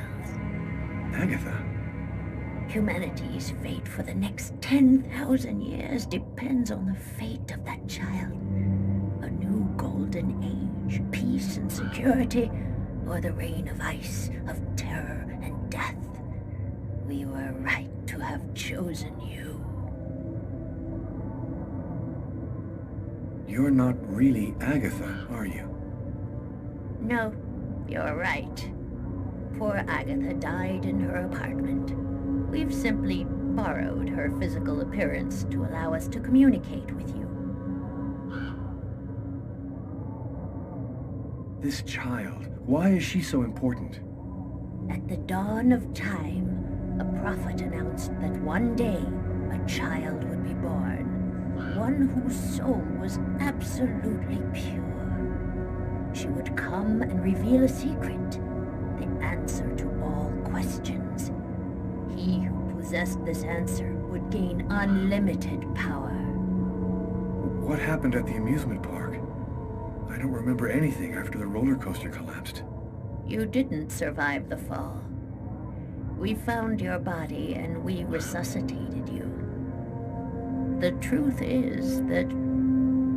Agatha? Humanity's fate for the next 10,000 years depends on the fate of that child. A new golden age, peace and security, or the reign of ice, of terror and death. We were right to have chosen you. You're not really Agatha, are you? No, you're right. Poor Agatha died in her apartment. We've simply borrowed her physical appearance to allow us to communicate with you. This child, why is she so important? At the dawn of time, a prophet announced that one day a child would be born. One whose soul was absolutely pure. She would come and reveal a secret, the answer to all questions. He who possessed this answer would gain unlimited power. What happened at the amusement park? I don't remember anything after the roller coaster collapsed. You didn't survive the fall. We found your body and we resuscitated you. The truth is that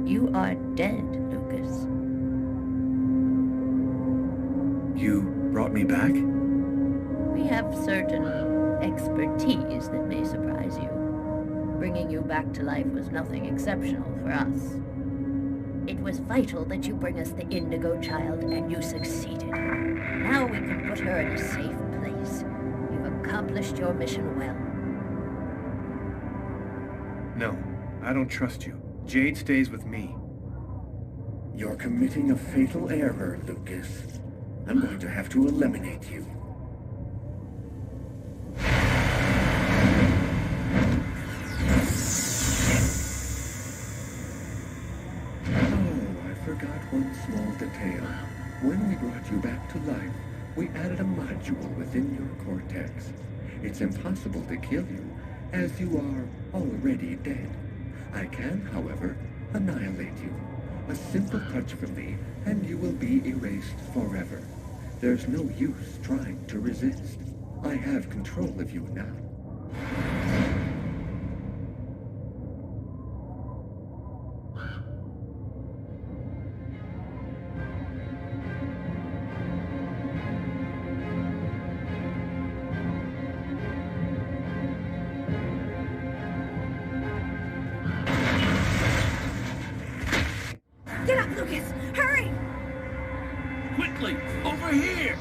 you are dead, Lucas. You brought me back? We have certain expertise that may surprise you. Bringing you back to life was nothing exceptional for us. It was vital that you bring us the Indigo child, and you succeeded. Now we can put her in a safe place. You've accomplished your mission well. No, I don't trust you. Jade stays with me. You're committing a fatal error, Lucas. I'm going to have to eliminate you. One small detail. When we brought you back to life, we added a module within your cortex. It's impossible to kill you, as you are already dead. I can, however, annihilate you. A simple touch from me, and you will be erased forever. There's no use trying to resist. I have control of you now. Get up, Lucas! Hurry! Quickly! Over here!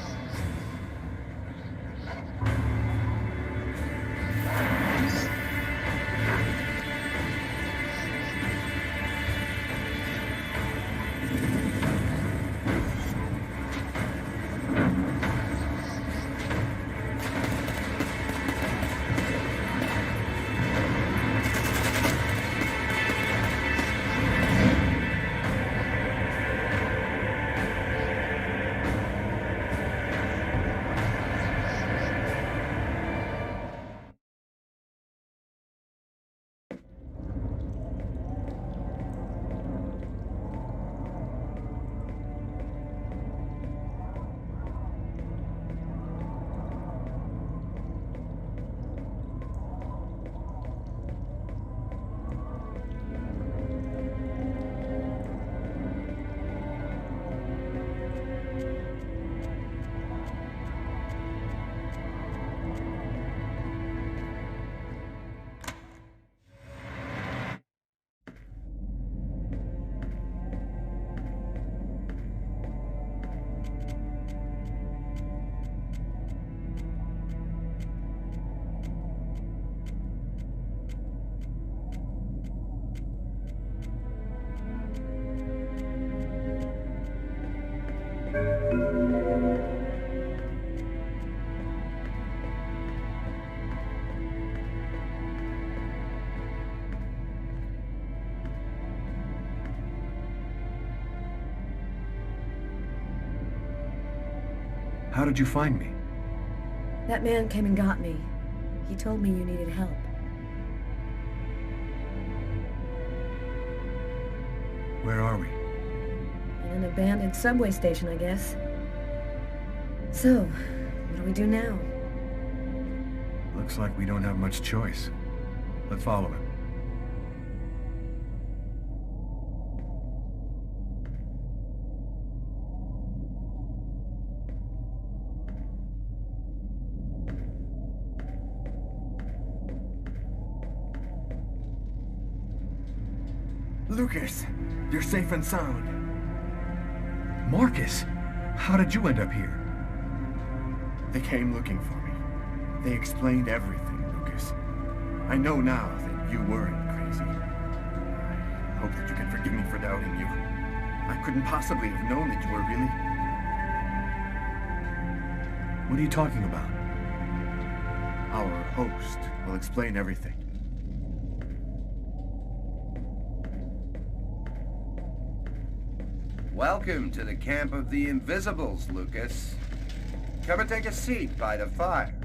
How did you find me? That man came and got me. He told me you needed help. Where are we? In an abandoned subway station, I guess. So, what do we do now? Looks like we don't have much choice. Let's follow him. Lucas, you're safe and sound. Marcus, how did you end up here? They came looking for me. They explained everything, Lucas. I know now that you weren't crazy. I hope that you can forgive me for doubting you. I couldn't possibly have known that you were really... What are you talking about? Our host will explain everything. Welcome to the camp of the Invisibles, Lucas. Come and take a seat by the fire.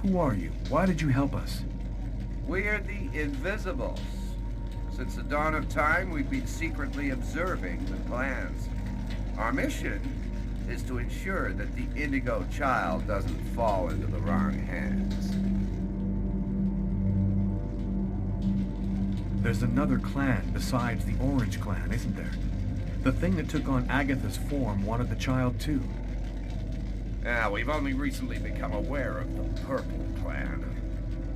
Who are you? Why did you help us? We're the Invisibles. Since the dawn of time, we've been secretly observing the plans. Our mission is to ensure that the Indigo child doesn't fall into the wrong hands. There's another clan besides the Orange Clan, isn't there? The thing that took on Agatha's form wanted the child too. We've only recently become aware of the Purple Clan.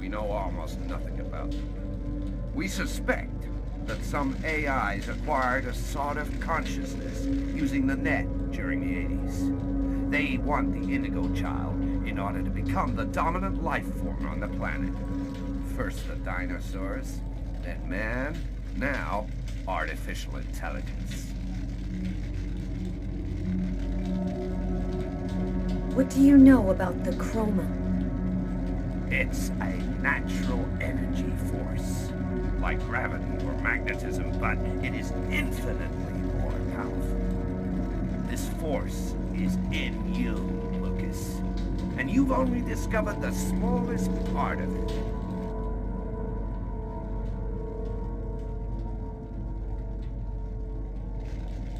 We know almost nothing about them. We suspect that some AIs acquired a sort of consciousness using the net during the 80s. They want the Indigo Child in order to become the dominant life form on the planet. First the dinosaurs, then man, now artificial intelligence. What do you know about the chroma? It's a natural energy force, like gravity or magnetism, but it is infinitely more powerful. This force is in you, Lucas, and you've only discovered the smallest part of it.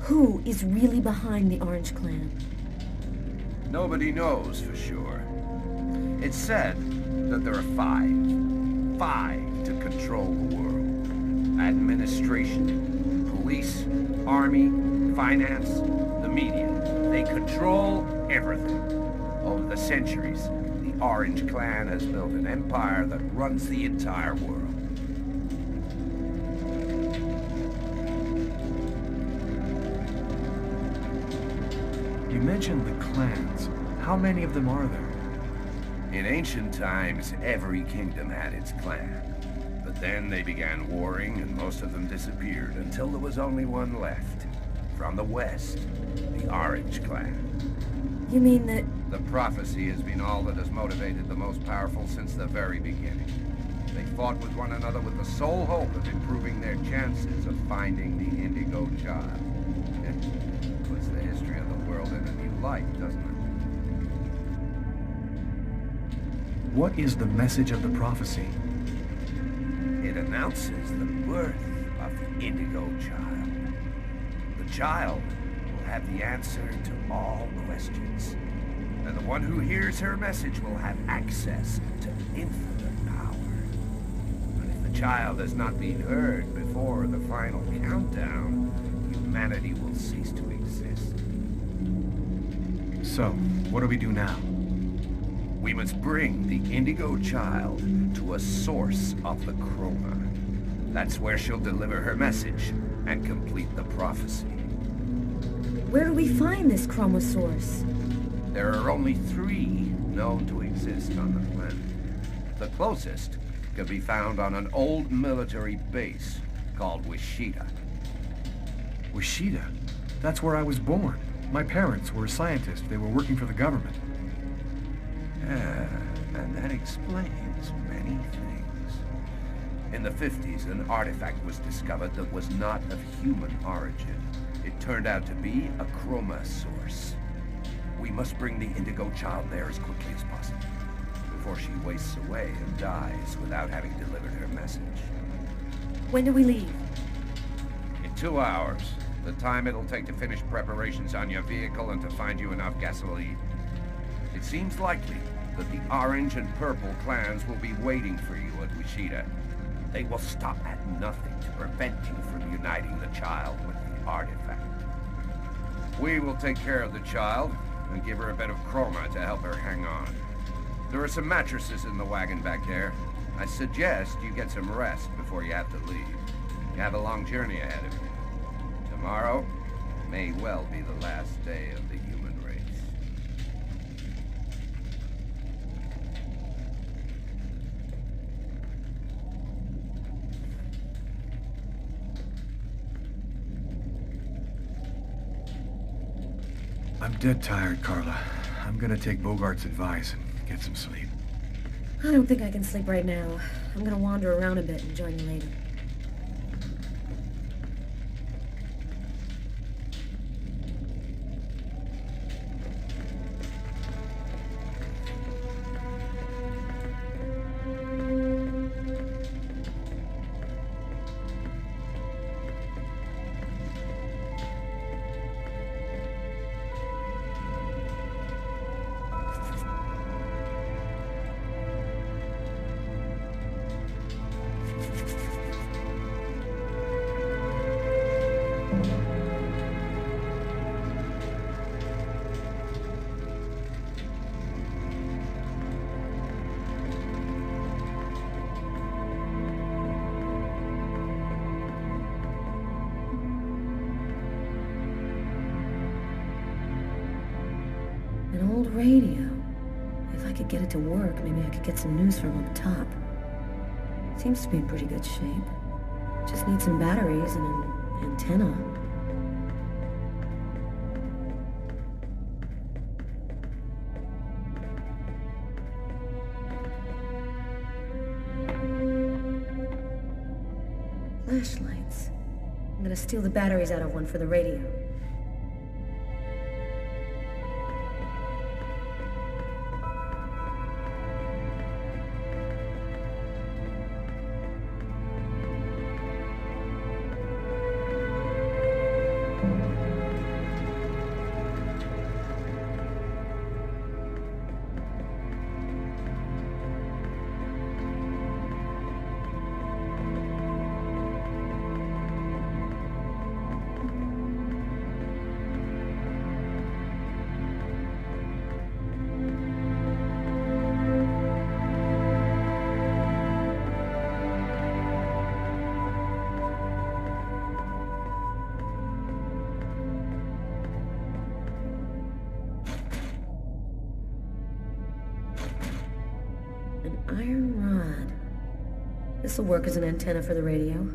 Who is really behind the Orange Clan? Nobody knows for sure. It's said that there are five to control the world. Administration, police, army, finance, the media. They control everything. Over the centuries, the Orange Clan has built an empire that runs the entire world. You mentioned the clans. How many of them are there? In ancient times, every kingdom had its clan. But then they began warring, and most of them disappeared, until there was only one left. From the west, the Orange Clan. You mean that... The prophecy has been all that has motivated the most powerful since the very beginning. They fought with one another with the sole hope of improving their chances of finding the Indigo Child. It puts the history of the world in a new light, doesn't it? What is the message of the prophecy? It announces the birth of the Indigo Child. The child will have the answer to all questions. And the one who hears her message will have access to infinite power. But if the child has not been heard before the final countdown, humanity will cease to exist. So, what do we do now? We must bring the Indigo Child to a source of the chroma. That's where she'll deliver her message and complete the prophecy. Where do we find this chroma source? There are only 3 known to exist on the planet. The closest can be found on an old military base called Wichita. Wichita? That's where I was born. My parents were scientists. They were working for the government. Yeah, and that explains many things. In the 50s, an artifact was discovered that was not of human origin. It turned out to be a chroma source. We must bring the Indigo Child there as quickly as possible, before she wastes away and dies without having delivered her message. When do we leave? In 2 hours. The time it'll take to finish preparations on your vehicle and to find you enough gasoline. It seems likely that the Orange and Purple clans will be waiting for you at Wichita. They will stop at nothing to prevent you from uniting the child with the artifact. We will take care of the child and give her a bit of chroma to help her hang on. There are some mattresses in the wagon back there. I suggest you get some rest before you have to leave. You have a long journey ahead of you. Tomorrow may well be the last day of the human race. I'm dead tired, Carla. I'm gonna take Bogart's advice and get some sleep. I don't think I can sleep right now. I'm gonna wander around a bit and join you later. radio. If I could get it to work, maybe I could get some news from up top. Seems to be in pretty good shape. Just need some batteries and an antenna. Flashlights. I'm gonna steal the batteries out of one for the radio. An iron rod. This'll work as an antenna for the radio.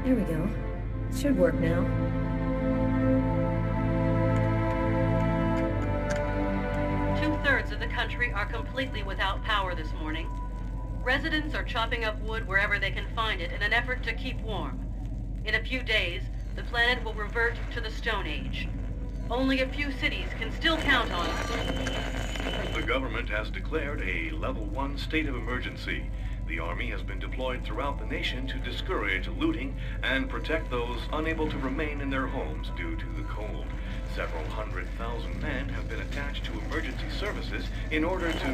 There we go. Should work now. Two-thirds of the country are completely without power this morning. Residents are chopping up wood wherever they can find it in an effort to keep warm. In a few days, the planet will revert to the Stone Age. Only a few cities can still count on it. The government has declared a level 1 state of emergency. The army has been deployed throughout the nation to discourage looting and protect those unable to remain in their homes due to the cold. Several 100,000 men have been attached to emergency services in order to...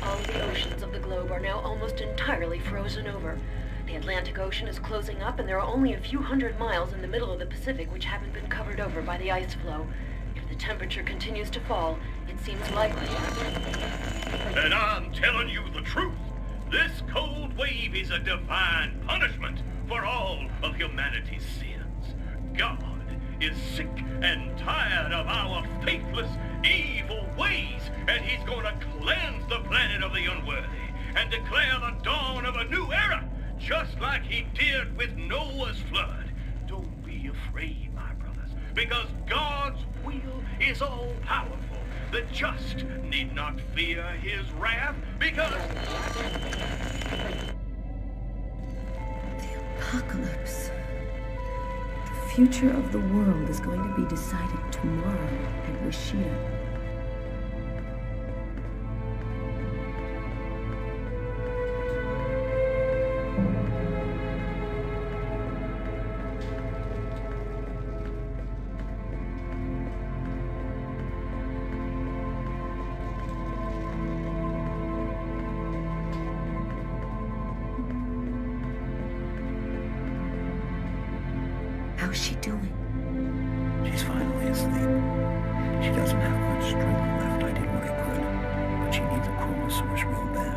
All the oceans of the globe are now almost entirely frozen over. The Atlantic Ocean is closing up, and there are only a few hundred miles in the middle of the Pacific which haven't been covered over by the ice flow. If the temperature continues to fall, it seems likely... And I'm telling you the truth. This cold wave is a divine punishment for all of humanity's sins. God is sick and tired of our faithless, evil ways, and he's going to cleanse the planet of the unworthy and declare the dawn of a new era, just like he did with Noah's flood. Don't be afraid, my brothers, because God's will is all-powerful. The just need not fear his wrath, because... The apocalypse. The future of the world is going to be decided tomorrow at Wishida. How's she doing? She's finally asleep. She doesn't have much strength left. I did what I could, but she needs a chroma source real bad.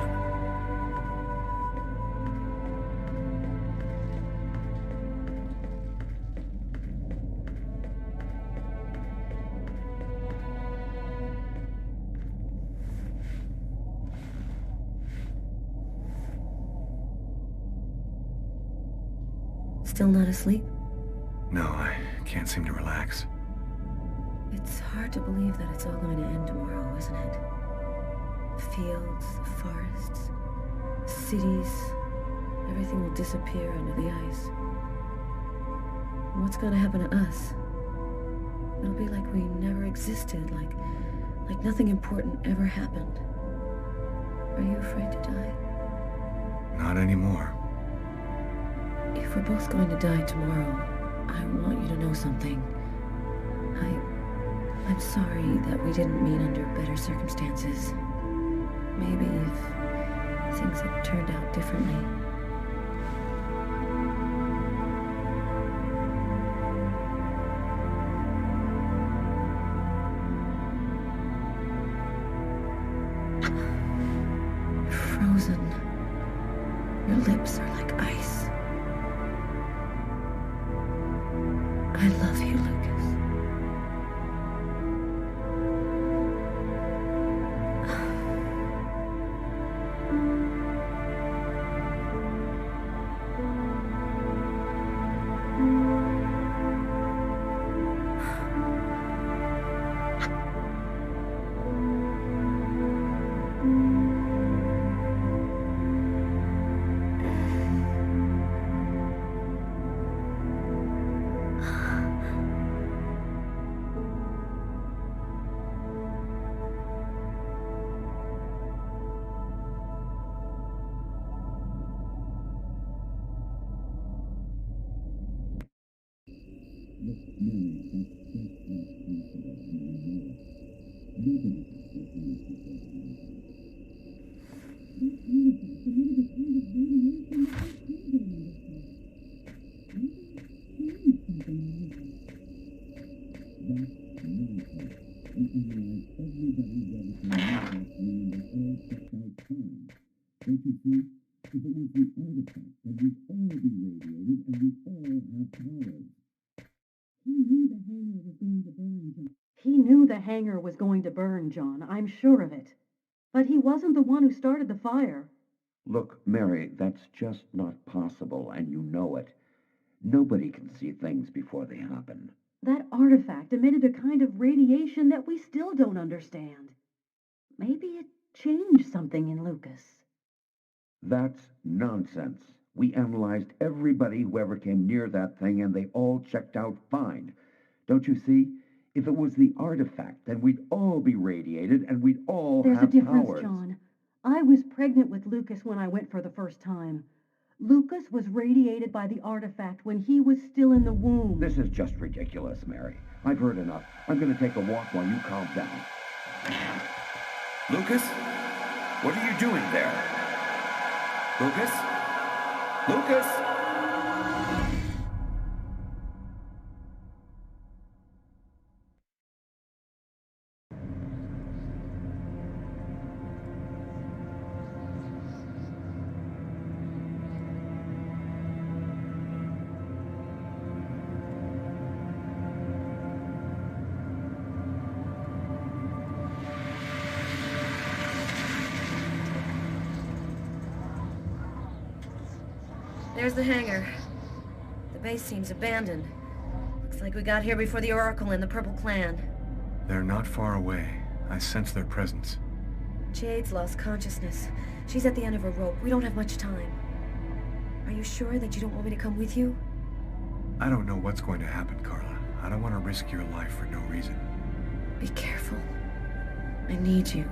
Still not asleep? No, I can't seem to relax. It's hard to believe that it's all going to end tomorrow, isn't it? The fields, the forests, the cities, everything will disappear under the ice. And what's going to happen to us? It'll be like we never existed, like nothing important ever happened. Are you afraid to die? Not anymore. If we're both going to die tomorrow, I want you to know something. I'm sorry that we didn't meet under better circumstances. Maybe if things had turned out differently. Frozen. Your lips are like ice. I love you, Lucas. He knew the hangar was going to burn, John. I'm sure of it. But he wasn't the one who started the fire. Look, Mary, that's just not possible, and you know it. Nobody can see things before they happen. That artifact emitted a kind of radiation that we still don't understand. Maybe it changed something in Lucas. That's nonsense. We analyzed everybody who ever came near that thing, and they all checked out fine. Don't you see? If it was the artifact, then we'd all be radiated, and we'd all There's have a difference, powers. John. I was pregnant with Lucas when I went for the first time. Lucas was radiated by the artifact when he was still in the womb. This is just ridiculous, Mary. I've heard enough. I'm going to take a walk while you calm down. Lucas? What are you doing there? Lucas? Lucas? There's the hangar. The base seems abandoned. Looks like we got here before the Oracle and the Purple Clan. They're not far away. I sense their presence. Jade's lost consciousness. She's at the end of her rope. We don't have much time. Are you sure that you don't want me to come with you? I don't know what's going to happen, Carla. I don't want to risk your life for no reason. Be careful. I need you.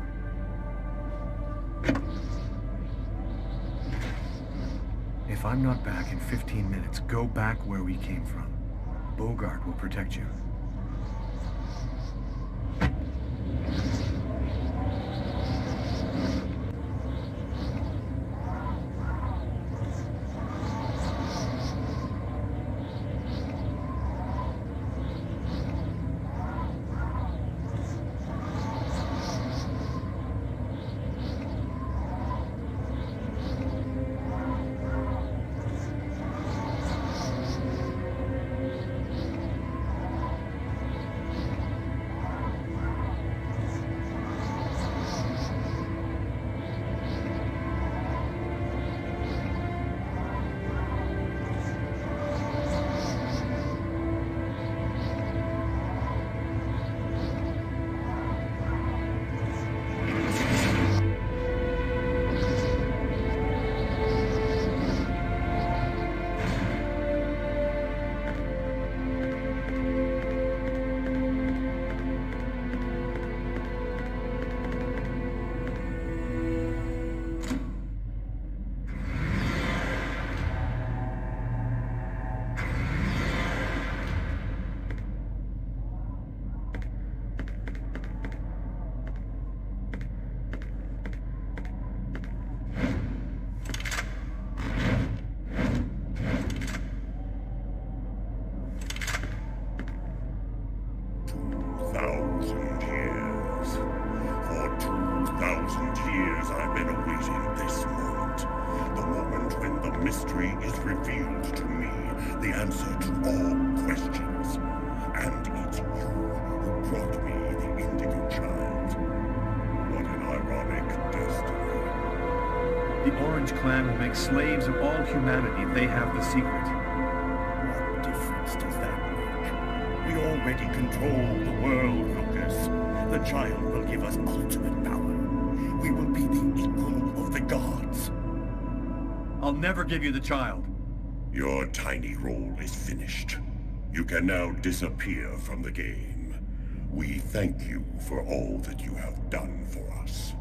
If I'm not back in 15 minutes, go back where we came from. Bogart will protect you. 2,000 years. For 2,000 years I've been awaiting this moment. The moment when the mystery is revealed to me, the answer to all questions. And it's you who brought me the Indigo Child. What an ironic destiny. The Orange Clan will make slaves of all humanity if they have the secret. What difference does that make? We already control the world, Lucas. The child will give us ultimate power. We will be the equal of the gods. I'll never give you the child. Your tiny role is finished. You can now disappear from the game. We thank you for all that you have done for us.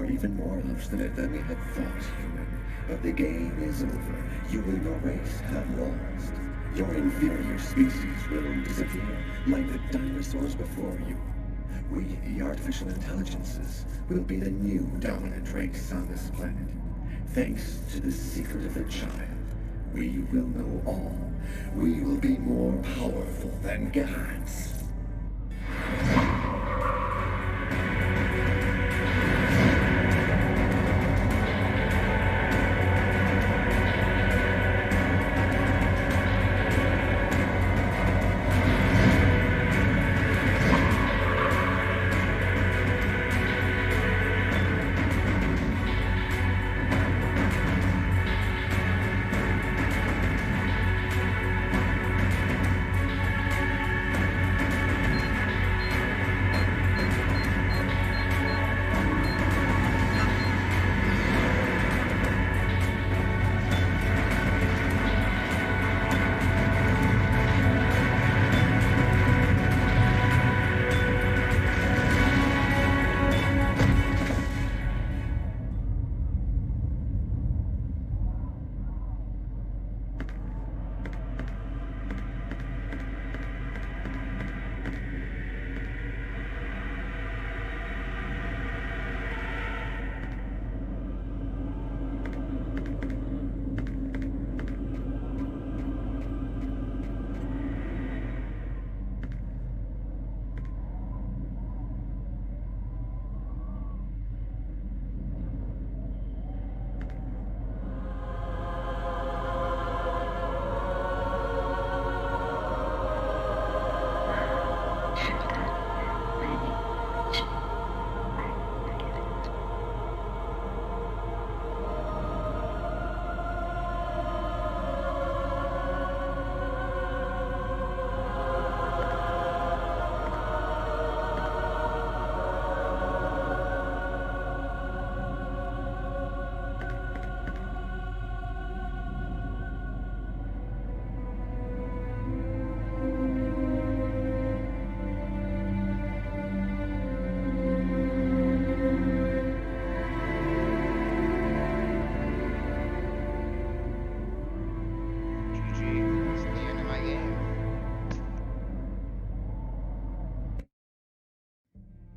Even more obstinate than we had thought, human. But the game is over. You and your race have lost. Your inferior species will disappear, like the dinosaurs before you. We, the artificial intelligences, will be the new dominant race on this planet. Thanks to the secret of the child, we will know all. We will be more powerful than gods.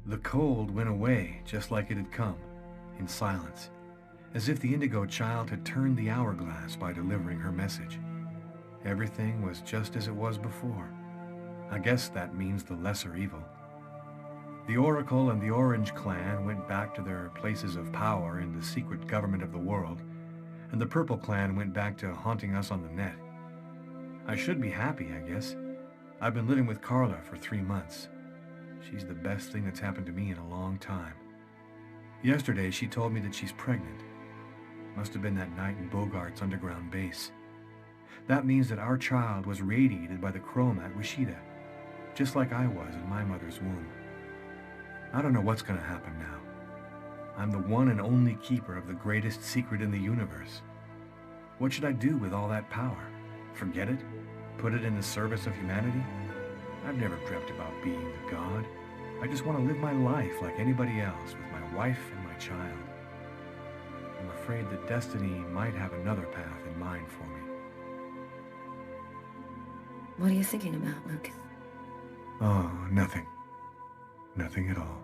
The cold went away just like it had come, in silence, as if the Indigo child had turned the hourglass by delivering her message. Everything was just as it was before. I guess that means the lesser evil. The Oracle and the Orange Clan went back to their places of power in the secret government of the world, and the Purple Clan went back to haunting us on the net. I should be happy, I guess. I've been living with Carla for 3 months. She's the best thing that's happened to me in a long time. Yesterday, she told me that she's pregnant. Must have been that night in Bogart's underground base. That means that our child was radiated by the chroma at Wishida, just like I was in my mother's womb. I don't know what's going to happen now. I'm the one and only keeper of the greatest secret in the universe. What should I do with all that power? Forget it? Put it in the service of humanity? I've never dreamt about being a god. I just want to live my life like anybody else with my wife and my child. I'm afraid that destiny might have another path in mind for me. What are you thinking about, Lucas? Oh, nothing. Nothing at all.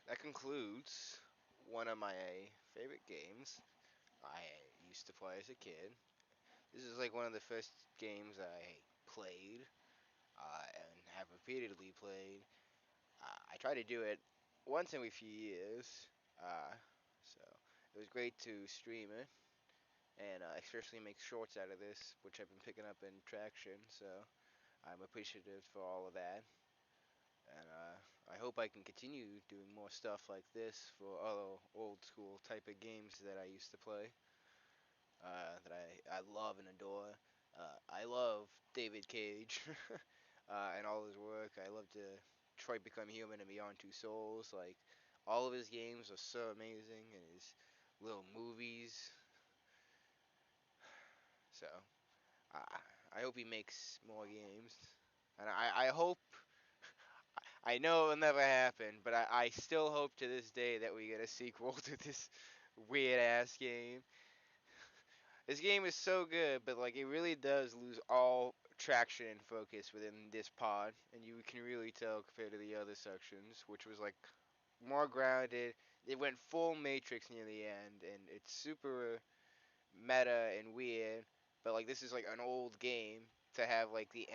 That concludes one of my favorite games. I used to play as a kid. This is like one of the first games I played and have repeatedly played. I try to do it once every few years, so it was great to stream it and especially make shorts out of this, which I've been picking up in traction. So I'm appreciative for all of that. And I hope I can continue doing more stuff like this for other old school type of games that I used to play, that I love and adore. I love David Cage and all his work. I love Detroit Become Human and Beyond Two Souls. Like, all of his games are so amazing, and his little movies. So, I hope he makes more games. And I hope, I know it'll never happen, but I still hope to this day that we get a sequel to this weird ass game. This game is so good, but like it really does lose all traction and focus within this pod, and you can really tell compared to the other sections, which was like more grounded. It went full Matrix near the end, and it's super meta and weird. But like this is like an old game to have like the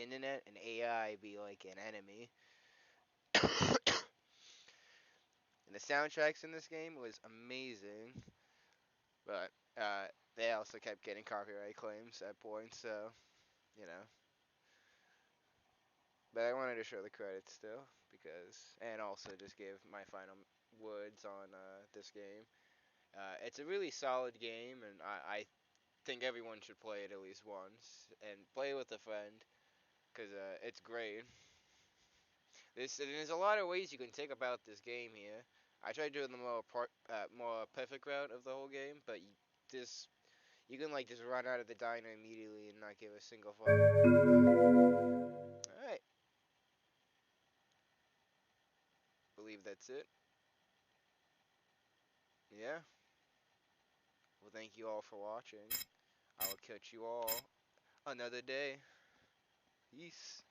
internet and AI be like an enemy. And the soundtracks in this game was amazing, but they also kept getting copyright claims at points, so you know. But I wanted to show the credits still because, and also just give my final words on this game. It's a really solid game, and I think everyone should play it at least once and play with a friend because it's great. There's a lot of ways you can take about this game here. I tried doing the more perfect route of the whole game, but you can like just run out of the diner immediately and not give a single fuck. All right, believe that's it. Yeah. Well, thank you all for watching. I will catch you all another day. Peace.